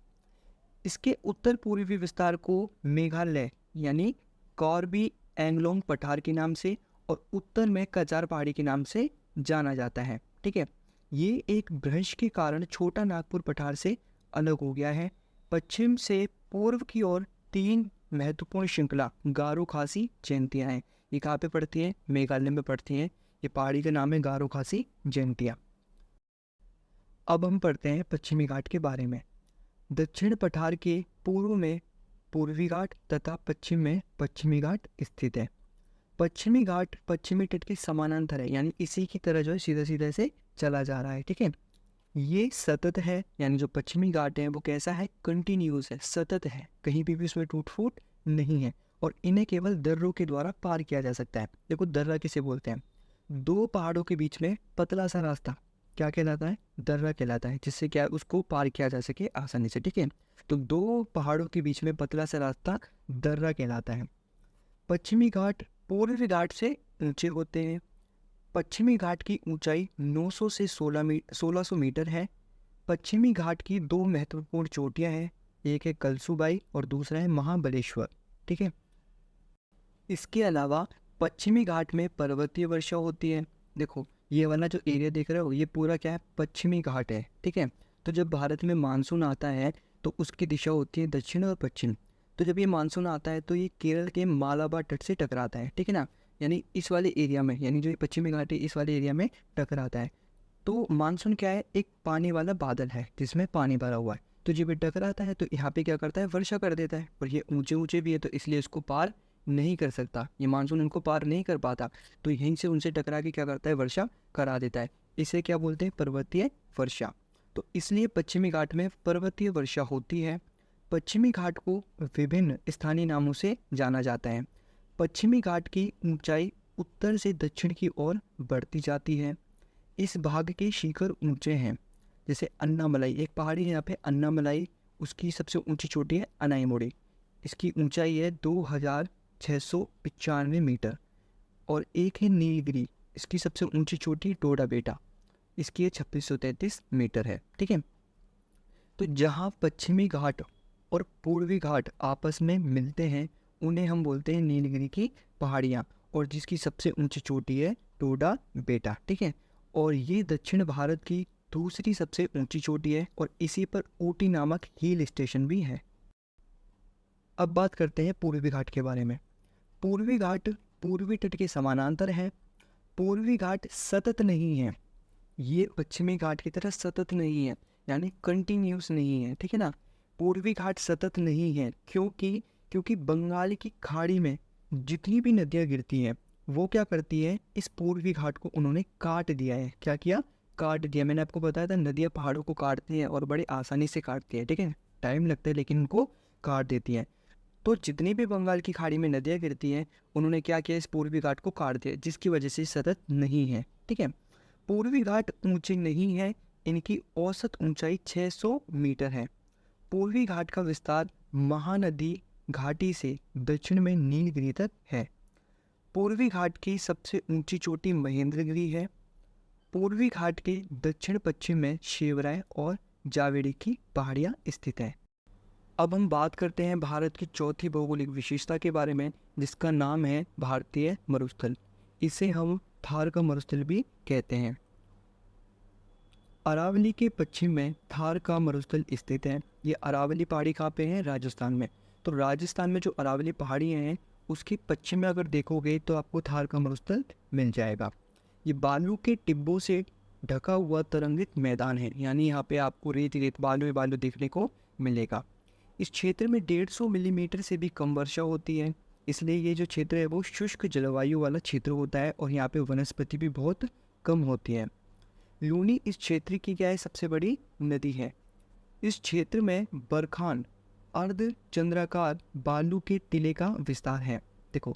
इसके उत्तर पूर्वी विस्तार को मेघालय यानी कॉर्बी एंगलोंग पठार के नाम से और उत्तर में कचार पहाड़ी के नाम से जाना जाता है। ठीक है, ये एक भ्रंश के कारण छोटा नागपुर पठार से अलग हो गया है। पश्चिम से पूर्व की ओर 3 महत्वपूर्ण श्रृंखला गारो खासी जयंतियाँ हैं। ये कहाँ पे पड़ती हैं? मेघालय में पड़ती हैं। ये पहाड़ी का नाम है गारो खासी जयंतियाँ। अब हम पढ़ते हैं पश्चिमी घाट के बारे में। दक्षिण पठार के पूर्व में पूर्वी घाट तथा पश्चिम में पश्चिमी घाट स्थित है। पश्चिमी घाट पश्चिमी तट के समानांतर है, यानी इसी की तरह जो है सीधा सीधा से चला जा रहा है। ठीक है, ये सतत है, यानी जो पश्चिमी घाट है वो कैसा है? कंटिन्यूस है, सतत है, कहीं भी उसमें टूट फूट नहीं है और इन्हें केवल दर्रों के द्वारा पार किया जा सकता है। देखो दर्रा किसे बोलते हैं? 2 पहाड़ों के बीच में पतला सा रास्ता क्या कहलाता है? दर्रा कहलाता है, जिससे क्या उसको पार किया जा सके आसानी से। ठीक है, तो 2 पहाड़ों के बीच में पतला सा रास्ता दर्रा कहलाता है। पश्चिमी घाट पूर्वी घाट से ऊंचे होते हैं। पश्चिमी घाट की ऊंचाई 900 से 1600 मीटर है। पश्चिमी घाट की 2 महत्वपूर्ण चोटियां हैं, एक है कलसूबाई और दूसरा है महाबलेश्वर। ठीक है, इसके अलावा पश्चिमी घाट में पर्वतीय वर्षा होती है। देखो ये वाला जो एरिया देख रहे हो ये पूरा क्या है? पश्चिमी घाट है। ठीक है, तो जब भारत में मानसून आता है तो उसकी दिशा होती है दक्षिण और पश्चिम। तो जब ये मानसून आता है तो ये केरल के मालाबार तट से टकराता है। ठीक है ना, यानी इस वाले एरिया में, यानी जो ये पश्चिमी घाट है इस वाले एरिया में टकराता है। तो मानसून क्या है? एक पानी वाला बादल है जिसमें पानी भरा हुआ है। तो जब ये टकराता है तो यहाँ पे क्या करता है? वर्षा कर देता है। और ये ऊंचे ऊंचे भी है तो इसलिए इसको पार नहीं कर सकता, ये मानसून इनको पार नहीं कर पाता, तो यहीं से उनसे टकरा के क्या करता है? वर्षा करा देता है। इसे क्या बोलते हैं? पर्वतीय वर्षा। तो इसलिए पश्चिमी घाट में पर्वतीय वर्षा होती है। पश्चिमी घाट को विभिन्न स्थानीय नामों से जाना जाता है। पश्चिमी घाट की ऊंचाई उत्तर से दक्षिण की ओर बढ़ती जाती है। इस भाग के शिखर ऊंचे हैं, जैसे अन्नामलाई एक पहाड़ी है यहाँ पे अन्नामलाई, उसकी सबसे ऊंची चोटी है अनाईमोड़ी, इसकी ऊंचाई है 2695 मीटर। और एक है नीलगिरी, इसकी सबसे ऊंची चोटी डोडा बेटा, इसकी 2633 मीटर है। ठीक है, तो जहाँ पश्चिमी घाट और पूर्वी घाट आपस में मिलते हैं उन्हें हम बोलते हैं नीलगिरी की पहाड़ियाँ, और जिसकी सबसे ऊंची चोटी है डोडा बेटा। ठीक है, और ये दक्षिण भारत की दूसरी सबसे ऊंची चोटी है और इसी पर ऊटी नामक हिल स्टेशन भी है। अब बात करते हैं पूर्वी घाट के बारे में। पूर्वी घाट पूर्वी तट के समानांतर है। पूर्वी घाट सतत नहीं है, ये पश्चिमी घाट की तरह सतत नहीं है, यानी कंटिन्यूस नहीं है। ठीक है ना, पूर्वी घाट सतत नहीं है क्योंकि बंगाल की खाड़ी में जितनी भी नदियाँ गिरती हैं वो क्या करती है? इस पूर्वी घाट को उन्होंने काट दिया है। क्या किया? काट दिया। मैंने आपको बताया था नदियाँ पहाड़ों को काटती हैं और बड़ी आसानी से काटती है। ठीक है, टाइम लगता है लेकिन उनको काट देती हैं। तो जितनी भी बंगाल की खाड़ी में नदियाँ गिरती हैं उन्होंने क्या किया? इस पूर्वी घाट को काट दिया, जिसकी वजह से सतत नहीं है। ठीक है, पूर्वी घाट ऊंचे नहीं है, इनकी औसत ऊंचाई 600 मीटर है। पूर्वी घाट का विस्तार महानदी घाटी से दक्षिण में नीलगिरी तक है। पूर्वी घाट की सबसे ऊंची चोटी महेंद्रगिरी है। पूर्वी घाट के दक्षिण पश्चिम में शेवराय और जावेड़ी की पहाड़ियाँ स्थित हैं। अब हम बात करते हैं भारत की चौथी भौगोलिक विशेषता के बारे में, जिसका नाम है भारतीय मरुस्थल। इसे हम थार का मरुस्थल भी कहते हैं। अरावली के पश्चिम में थार का मरुस्थल स्थित है। ये अरावली पहाड़ी कहाँ पे है? राजस्थान में। तो राजस्थान में जो अरावली पहाड़ियाँ हैं उसके पश्चिम में अगर देखोगे तो आपको थार का मरुस्थल मिल जाएगा। ये बालू के टिब्बों से ढका हुआ तरंगित मैदान है, यानी यहाँ पे आपको रेत रेत बालू बालू देखने को मिलेगा। इस क्षेत्र में 150 मिलीमीटर से भी कम वर्षा होती है, इसलिए ये जो क्षेत्र है वो शुष्क जलवायु वाला क्षेत्र होता है और यहाँ पे वनस्पति भी बहुत कम होती है। लूनी इस क्षेत्र की क्या है? सबसे बड़ी नदी है। इस क्षेत्र में बरखान अर्ध चंद्राकार बालू के टीले का विस्तार है। देखो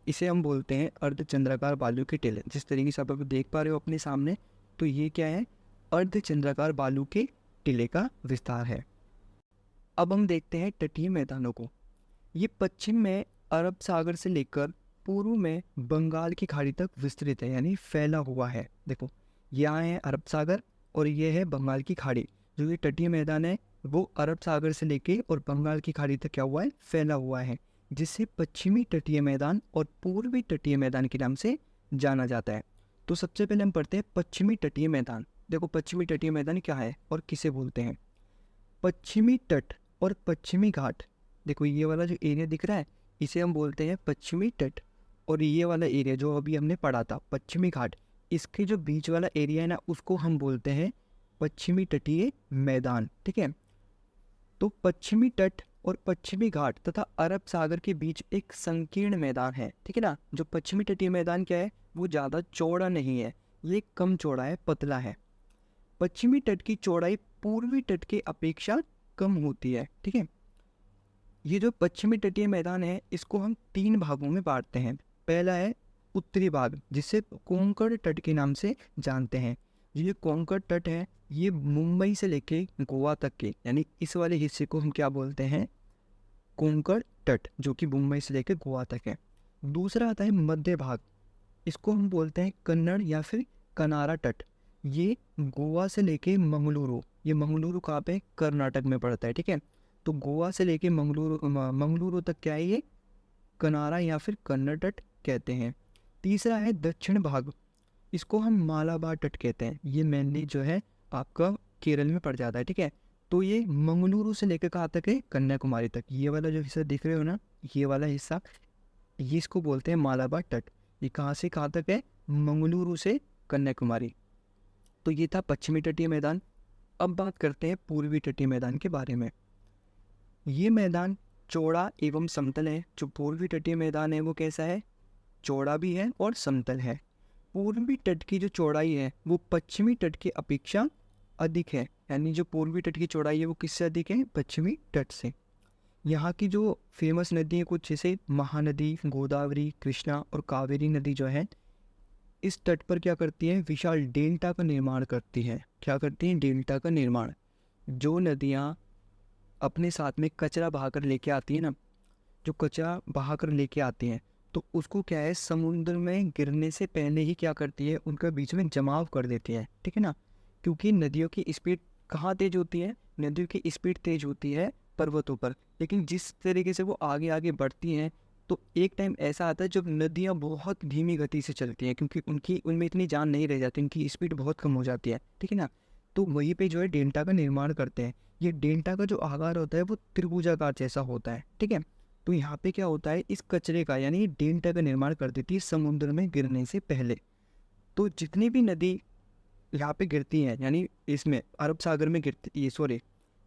इसे हम बोलते हैं अर्ध चंद्राकार बालू के टीले। जिस तरीके से आप देख पा रहे हो अपने सामने, तो ये क्या है? अर्ध चंद्राकार बालू के टीले का विस्तार है। अब हम देखते हैं तटीय मैदानों को। ये पश्चिम में अरब सागर से लेकर पूर्व में बंगाल की खाड़ी तक विस्तृत है, यानी फैला हुआ है। देखो यहाँ है अरब सागर और ये है बंगाल की खाड़ी। जो ये तटीय मैदान है वो अरब सागर से लेके और बंगाल की खाड़ी तक क्या हुआ है? फैला हुआ है, जिसे पश्चिमी तटीय मैदान और पूर्वी तटीय मैदान के नाम से जाना जाता है। तो सबसे पहले हम पढ़ते हैं पश्चिमी तटीय मैदान। देखो पश्चिमी तटीय मैदान क्या है और किसे बोलते हैं। पश्चिमी तट और पश्चिमी घाट, देखो ये वाला जो एरिया दिख रहा है इसे हम बोलते हैं पश्चिमी तट, और ये वाला एरिया जो अभी हमने पढ़ा था पश्चिमी घाट, इसके जो बीच वाला एरिया है ना उसको हम बोलते हैं पश्चिमी तटीय मैदान। ठीक है, तो पश्चिमी तट और पश्चिमी घाट तथा अरब सागर के बीच एक संकीर्ण मैदान है। ठीक है ना, जो पश्चिमी तटीय मैदान क्या है वो ज़्यादा चौड़ा नहीं है, ये कम चौड़ा है, पतला है। पश्चिमी तट की चौड़ाई पूर्वी तट के अपेक्षा कम होती है। ठीक है, ये जो पश्चिमी तटीय मैदान है इसको हम 3 भागों में बांटते हैं। पहला है उत्तरी भाग जिसे कोंकण तट के नाम से जानते हैं। ये कोंकण तट है ये मुंबई से लेके गोवा तक के, यानी इस वाले हिस्से को हम क्या बोलते हैं, कोंकण तट, जो कि मुंबई से लेकर गोवा तक है। दूसरा आता है मध्य भाग, इसको हम बोलते हैं कन्नड़ या फिर कनारा तट, ये गोवा से लेके मंगलुरु, ये मंगलुरु कहाँ पे, कर्नाटक में पड़ता है। ठीक है, तो गोवा से लेके मंगलुरु तक क्या है ये कनारा या फिर कन्नड़ तट कहते हैं। तीसरा है दक्षिण भाग, इसको हम मालाबार तट कहते हैं, ये मेनली जो है आपका केरल में पड़ जाता है। ठीक है, तो ये मंगलुरु से लेकर कहाँ तक है, कन्याकुमारी तक। ये वाला जो हिस्सा दिख रहे हो ना, ये वाला हिस्सा, ये इसको बोलते हैं मालाबार तट। ये कहाँ से कहाँ तक है, मंगलुरु से कन्याकुमारी। तो ये था पश्चिमी तटीय मैदान। अब बात करते हैं पूर्वी तटीय मैदान के बारे में। ये मैदान चौड़ा एवं समतल है। जो पूर्वी तटीय मैदान है वो कैसा है, चौड़ा भी है और समतल है। पूर्वी तट की जो चौड़ाई है वो पश्चिमी तट की अपेक्षा अधिक है, यानी जो पूर्वी तट की चौड़ाई है वो किससे अधिक है, पश्चिमी तट से। यहाँ की जो फेमस नदी है कुछ जैसे महानदी, गोदावरी, कृष्णा और कावेरी नदी जो है इस तट पर क्या करती है, विशाल डेल्टा का निर्माण करती है। क्या करती हैं, डेल्टा का निर्माण। जो नदियाँ अपने साथ में कचरा बहाकर लेके आती है ना, जो कचरा बहाकर लेके आती हैं तो उसको क्या है समुद्र में गिरने से पहले ही क्या करती है, उनका बीच में जमाव कर देती है। ठीक है ना, क्योंकि नदियों की स्पीड कहाँ तेज होती है, नदियों की स्पीड तेज होती है पर्वतों पर, लेकिन जिस तरीके से वो आगे आगे बढ़ती हैं तो एक टाइम ऐसा आता है जब नदियाँ बहुत धीमी गति से चलती हैं, क्योंकि उनकी उनमें इतनी जान नहीं रह जाती, उनकी स्पीड बहुत कम हो जाती है। ठीक है ना, तो वहीं पे जो है डेल्टा का निर्माण करते हैं। ये डेल्टा का जो आकार होता है वो त्रिभुजाकार जैसा होता है। ठीक है, तो यहाँ पे क्या होता है, इस कचरे का यानी डेल्टा का निर्माण कर देती है समुद्र में गिरने से पहले। तो जितनी भी नदी यहाँ पे गिरती हैं, यानी इसमें अरब सागर में गिरती, ये सॉरी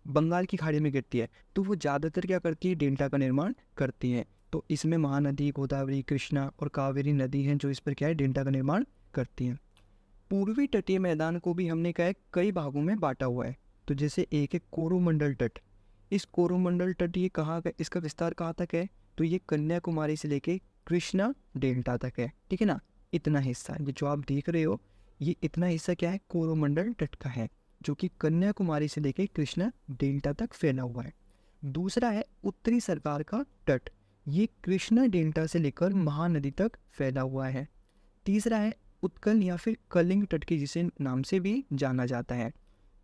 बंगाल की खाड़ी में गिरती है, तो वो ज़्यादातर क्या करती है, डेल्टा का निर्माण करती हैं। तो इसमें महानदी, गोदावरी, कृष्णा और कावेरी नदी हैं जो इस पर क्या है, डेल्टा का निर्माण करती हैं। पूर्वी तटीय मैदान को भी हमने क्या है कई भागों में बांटा हुआ है। तो जैसे एक है कोरोमंडल तट, इस कोरोमंडल तट ये कहाँ का, इसका विस्तार कहाँ तक है, तो ये कन्याकुमारी से लेके कृष्णा डेल्टा तक है। ठीक है ना, इतना हिस्सा ये जो आप देख रहे हो, ये इतना हिस्सा क्या है, कोरोमंडल तट का है, जो कि कन्याकुमारी से लेके कृष्णा डेल्टा तक फैला हुआ है। दूसरा है उत्तरी सरकार का तट, ये कृष्णा डेल्टा से लेकर महानदी तक फैला हुआ है। तीसरा है उत्कल या फिर कलिंग तट के जिसे नाम से भी जाना जाता है,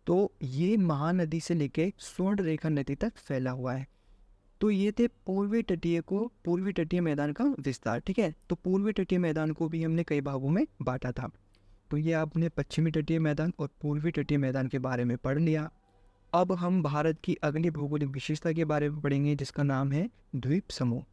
तो ये महानदी से लेके स्वर्ण रेखा नदी तक फैला हुआ है। तो ये थे पूर्वी तटीय मैदान का विस्तार। ठीक है, तो पूर्वी तटीय मैदान को भी हमने कई भागों में बांटा था। तो ये आपने पश्चिमी तटीय मैदान और पूर्वी तटीय मैदान के बारे में पढ़ लिया। अब हम भारत की अगली भौगोलिक विशेषता के बारे में पढ़ेंगे जिसका नाम है द्वीप समूह।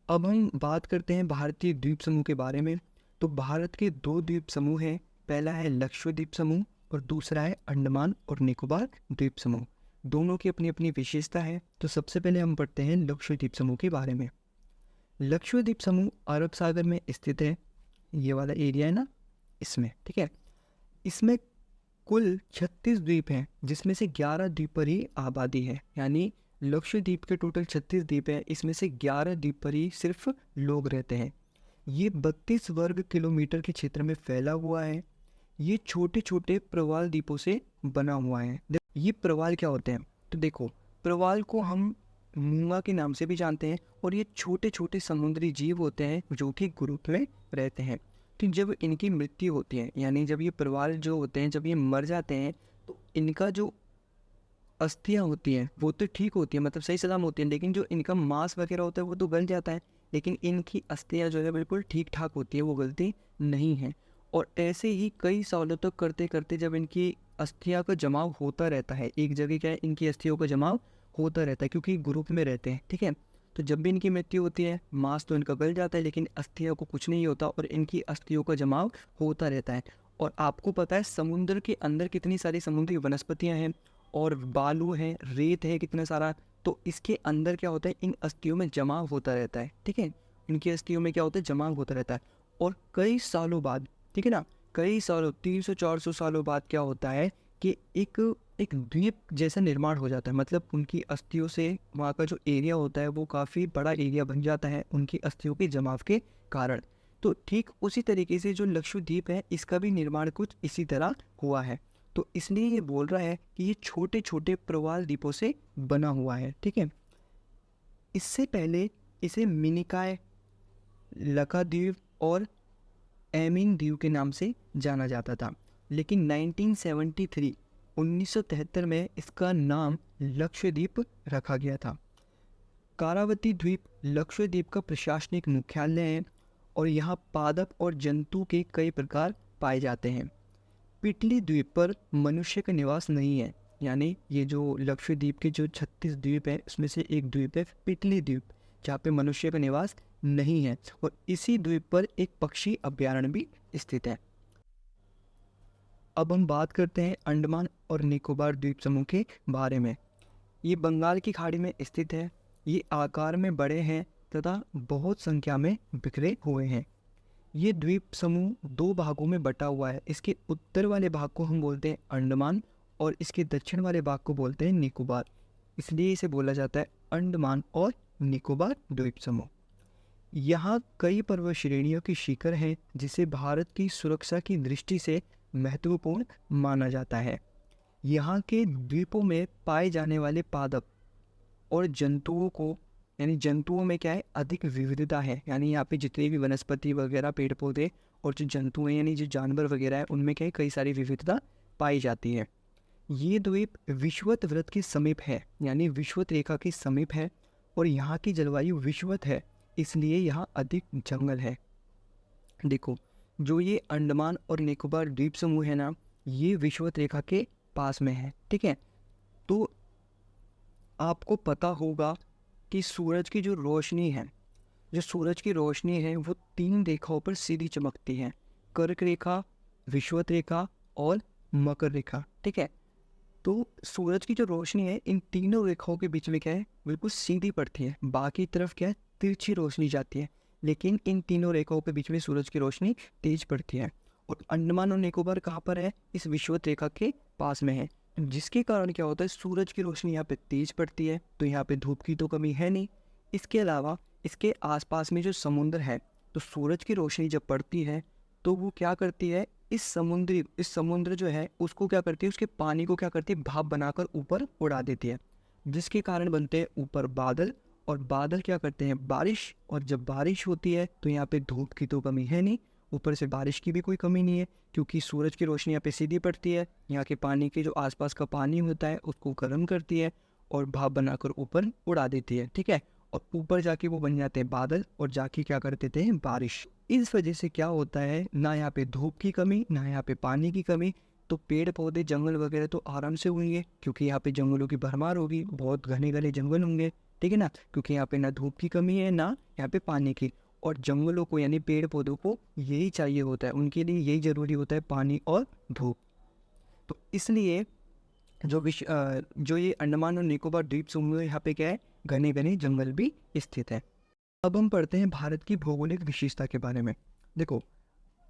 अब हम बात करते हैं भारतीय द्वीप समूह के बारे में। तो भारत के 2 द्वीप समूह हैं, पहला है लक्षद्वीप समूह और दूसरा है अंडमान और निकोबार द्वीप समूह। दोनों की अपनी अपनी विशेषता है। तो सबसे पहले हम पढ़ते हैं लक्षद्वीप समूह के बारे में। लक्षद्वीप समूह अरब सागर में स्थित है, ये वाला एरिया है ना इसमें। ठीक है, इसमें कुल 36 द्वीप हैं जिसमें से 11 द्वीप पर ही आबादी है, यानी लक्षद्वीप के टोटल 36 द्वीप हैं, इसमें से 11 द्वीप पर ही सिर्फ लोग रहते हैं। ये 32 वर्ग किलोमीटर के क्षेत्र में फैला हुआ है। ये छोटे छोटे प्रवाल द्वीपों से बना हुआ है। ये प्रवाल क्या होते हैं, तो देखो प्रवाल को हम मूंगा के नाम से भी जानते हैं, और ये छोटे छोटे समुद्री जीव होते हैं जो कि ग्रुप में रहते हैं। तो जब इनकी मृत्यु होती है, यानी जब ये प्रवाल जो होते हैं जब ये मर जाते हैं, तो इनका जो अस्थियाँ होती हैं वो तो ठीक होती है, मतलब सही सलाम होती है, लेकिन जो इनका मांस वगैरह होता है वो तो गल जाता है, लेकिन इनकी अस्थियाँ जो है बिल्कुल ठीक ठाक होती है, वो गलती नहीं है। और ऐसे ही कई सालों तक करते करते जब इनकी अस्थियां का जमाव होता रहता है, एक जगह क्या है, इनकी अस्थियों का जमाव होता रहता है क्योंकि ग्रुप में रहते हैं, ठीक है। तो जब भी इनकी मृत्यु होती है, मांस तो इनका गल जाता है लेकिन अस्थियों को कुछ नहीं होता और इनकी अस्थियों का जमाव होता रहता है। और आपको पता है समुद्र के अंदर कितनी सारी समुद्री वनस्पतियां हैं और बालू है, रेत है कितना सारा, तो इसके अंदर क्या होता है, इन अस्थियों में जमाव होता रहता है, ठीक है। इनकी अस्थियों में क्या होता है, जमाव होता रहता है। और कई सालों बाद, ठीक है ना, कई सालों 300-400 सालों बाद क्या होता है कि एक एक द्वीप जैसा निर्माण हो जाता है। मतलब उनकी अस्थियों से वहाँ का जो एरिया होता है वो काफ़ी बड़ा एरिया बन जाता है उनकी अस्थियों के जमाव के कारण। तो ठीक उसी तरीके से जो लक्षद्वीप है इसका भी निर्माण कुछ इसी तरह हुआ है। तो इसलिए ये बोल रहा है कि ये छोटे छोटे प्रवाल द्वीपों से बना हुआ है, ठीक है। इससे पहले इसे मिनिकॉय, लक्षद्वीप और एमिन द्वीप के नाम से जाना जाता था। लेकिन 1973 में इसका नाम लक्षद्वीप रखा गया था। कारावती द्वीप लक्षद्वीप का प्रशासनिक मुख्यालय है और यहाँ पादप और जंतु के कई प्रकार पाए जाते हैं। पिटली द्वीप पर मनुष्य का निवास नहीं है, यानी ये जो लक्षद्वीप के जो 36 द्वीप हैं उसमें से एक द्वीप है पिटली द्वीप जहाँ पे मनुष्य का निवास नहीं है। और इसी द्वीप पर एक पक्षी अभ्यारण्य भी स्थित है। अब हम बात करते हैं अंडमान और निकोबार द्वीप समूह के बारे में। ये बंगाल की खाड़ी में स्थित है। ये आकार में बड़े हैं तथा बहुत संख्या में बिखरे हुए हैं। ये द्वीप समूह दो भागों में बटा हुआ है। इसके उत्तर वाले भाग को हम बोलते हैं अंडमान और इसके दक्षिण वाले भाग को बोलते हैं निकोबार। इसलिए इसे बोला जाता है अंडमान और निकोबार द्वीप समूह। यहाँ कई पर्वत श्रेणियों की शिखर हैं जिसे भारत की सुरक्षा की दृष्टि से महत्वपूर्ण माना जाता है। यहाँ के द्वीपों में पाए जाने वाले पादप और जंतुओं को, यानी जंतुओं में क्या है, अधिक विविधता है। यानी यहाँ पे जितने भी वनस्पति वगैरह, पेड़ पौधे और जो जंतु हैं यानी जो जानवर वगैरह है उनमें क्या है, कई सारी विविधता पाई जाती है। ये द्वीप विषुवत वृत्त के समीप है, यानी विषुवत रेखा के समीप है और यहाँ की जलवायु विषुवत है, इसलिए यहाँ अधिक जंगल है। देखो, जो ये अंडमान और निकोबार द्वीप समूह है ना, ये विषुवत रेखा के पास में है, ठीक है। तो आपको पता होगा कि सूरज की जो रोशनी है, जो सूरज की रोशनी है वो 3 रेखाओं पर सीधी चमकती है, कर्क रेखा, विषुवत रेखा और मकर रेखा, ठीक है। तो सूरज की जो रोशनी है इन तीनों रेखाओं के बीच में क्या है, बिल्कुल सीधी पड़ती है। बाकी तरफ क्या है, तिरछी रोशनी जाती है, लेकिन इन तीनों रेखाओं के बीच में सूरज की रोशनी तेज पड़ती है। और अंडमान और निकोबार कहाँ पर है, इस विषुवत रेखा के पास में है, जिसके कारण क्या होता है, सूरज की रोशनी यहाँ पे तेज पड़ती है, तो यहाँ पे धूप की तो कमी है नहीं। इसके अलावा इसके आसपास में जो समुद्र है, तो सूरज की रोशनी जब पड़ती है तो वो क्या करती है, इस समुद्र जो है उसको क्या करती है, उसके पानी को क्या करती है, भाप बनाकर ऊपर उड़ा देती है, जिसके कारण बनते हैं ऊपर बादल, और बादल क्या करते हैं, बारिश। और जब बारिश होती है तो यहाँ पे धूप की तो कमी है नहीं, ऊपर से बारिश की भी कोई कमी नहीं है, क्योंकि सूरज की रोशनी यहाँ पे सीधी पड़ती है, यहाँ के पानी के जो आसपास का पानी होता है उसको गर्म करती है और भाप बनाकर ऊपर उड़ा देती है, ठीक है। और ऊपर जाके वो बन जाते हैं बादल और जाके क्या कर देते हैं, बारिश। इस वजह से क्या होता है, ना यहाँ पे धूप की कमी, ना यहाँ पे पानी की कमी, तो पेड़ पौधे जंगल वगैरह तो आराम से होंगे, क्योंकि यहाँ पे जंगलों की भरमार होगी, बहुत घने घने जंगल होंगे, ठीक है ना, क्योंकि यहाँ पे ना धूप की कमी है ना यहाँ पे पानी की। और जंगलों को यानी पेड़ पौधों को यही चाहिए होता है, उनके लिए यही ज़रूरी होता है, पानी और धूप। तो इसलिए जो ये अंडमान और निकोबार द्वीप समूह है, यहाँ पे क्या है, घने घने जंगल भी स्थित है। अब हम पढ़ते हैं भारत की भौगोलिक विशेषता के बारे में। देखो,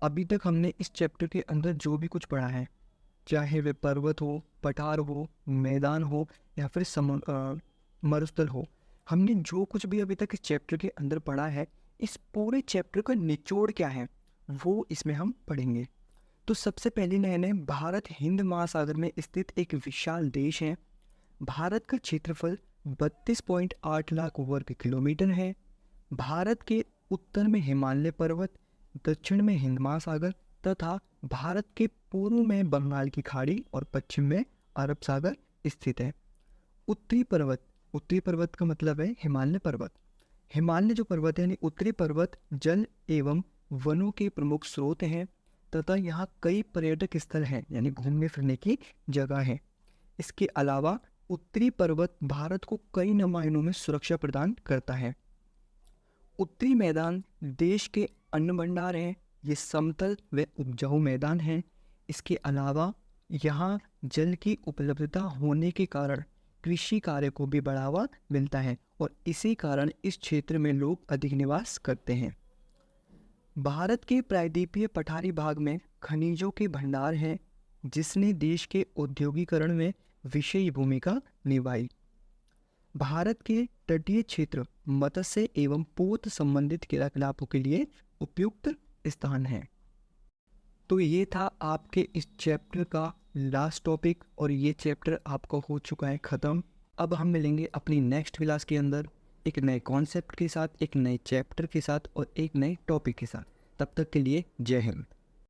अभी तक हमने इस चैप्टर के अंदर जो भी कुछ पढ़ा है, चाहे वे पर्वत हो, पठार हो, मैदान हो या फिर मरुस्थल हो, हमने जो कुछ भी अभी तक इस चैप्टर के अंदर पढ़ा है, इस पूरे चैप्टर का निचोड़ क्या है वो इसमें हम पढ़ेंगे। तो सबसे पहले नैने भारत हिंद महासागर में स्थित एक विशाल देश है। भारत का क्षेत्रफल 32.8 लाख वर्ग किलोमीटर है। भारत के उत्तर में हिमालय पर्वत, दक्षिण में हिंद महासागर तथा भारत के पूर्व में बंगाल की खाड़ी और पश्चिम में अरब सागर स्थित है। उत्तरी पर्वत का मतलब है हिमालय पर्वत। हिमालय जो पर्वत है यानी उत्तरी पर्वत जल एवं वनों के प्रमुख स्रोत हैं। तथा यहाँ कई पर्यटक स्थल हैं, यानी घूमने फिरने की जगह है। इसके अलावा उत्तरी पर्वत भारत को कई मायनों में सुरक्षा प्रदान करता है। उत्तरी मैदान देश के अन्न भंडार हैं, ये समतल व उपजाऊ मैदान हैं। इसके अलावा यहाँ जल की उपलब्धता होने के कारण कृषि कार्य को भी बढ़ावा मिलता है और इसी कारण इस क्षेत्र में लोग अधिक निवास करते हैं। भारत के प्रायद्वीपीय पठारी भाग में खनिजों के भंडार हैं, जिसने देश के औद्योगिकरण में विशेष भूमिका निभाई। भारत के तटीय क्षेत्र मत्स्य एवं पोत संबंधित क्रियाकलापों के लिए उपयुक्त स्थान है। तो ये था आपके इस चैप्टर का लास्ट टॉपिक और ये चैप्टर आपका हो चुका है ख़त्म। अब हम मिलेंगे अपनी नेक्स्ट क्लास के अंदर एक नए कॉन्सेप्ट के साथ, एक नए चैप्टर के साथ और एक नए टॉपिक के साथ। तब तक के लिए जय हिंद।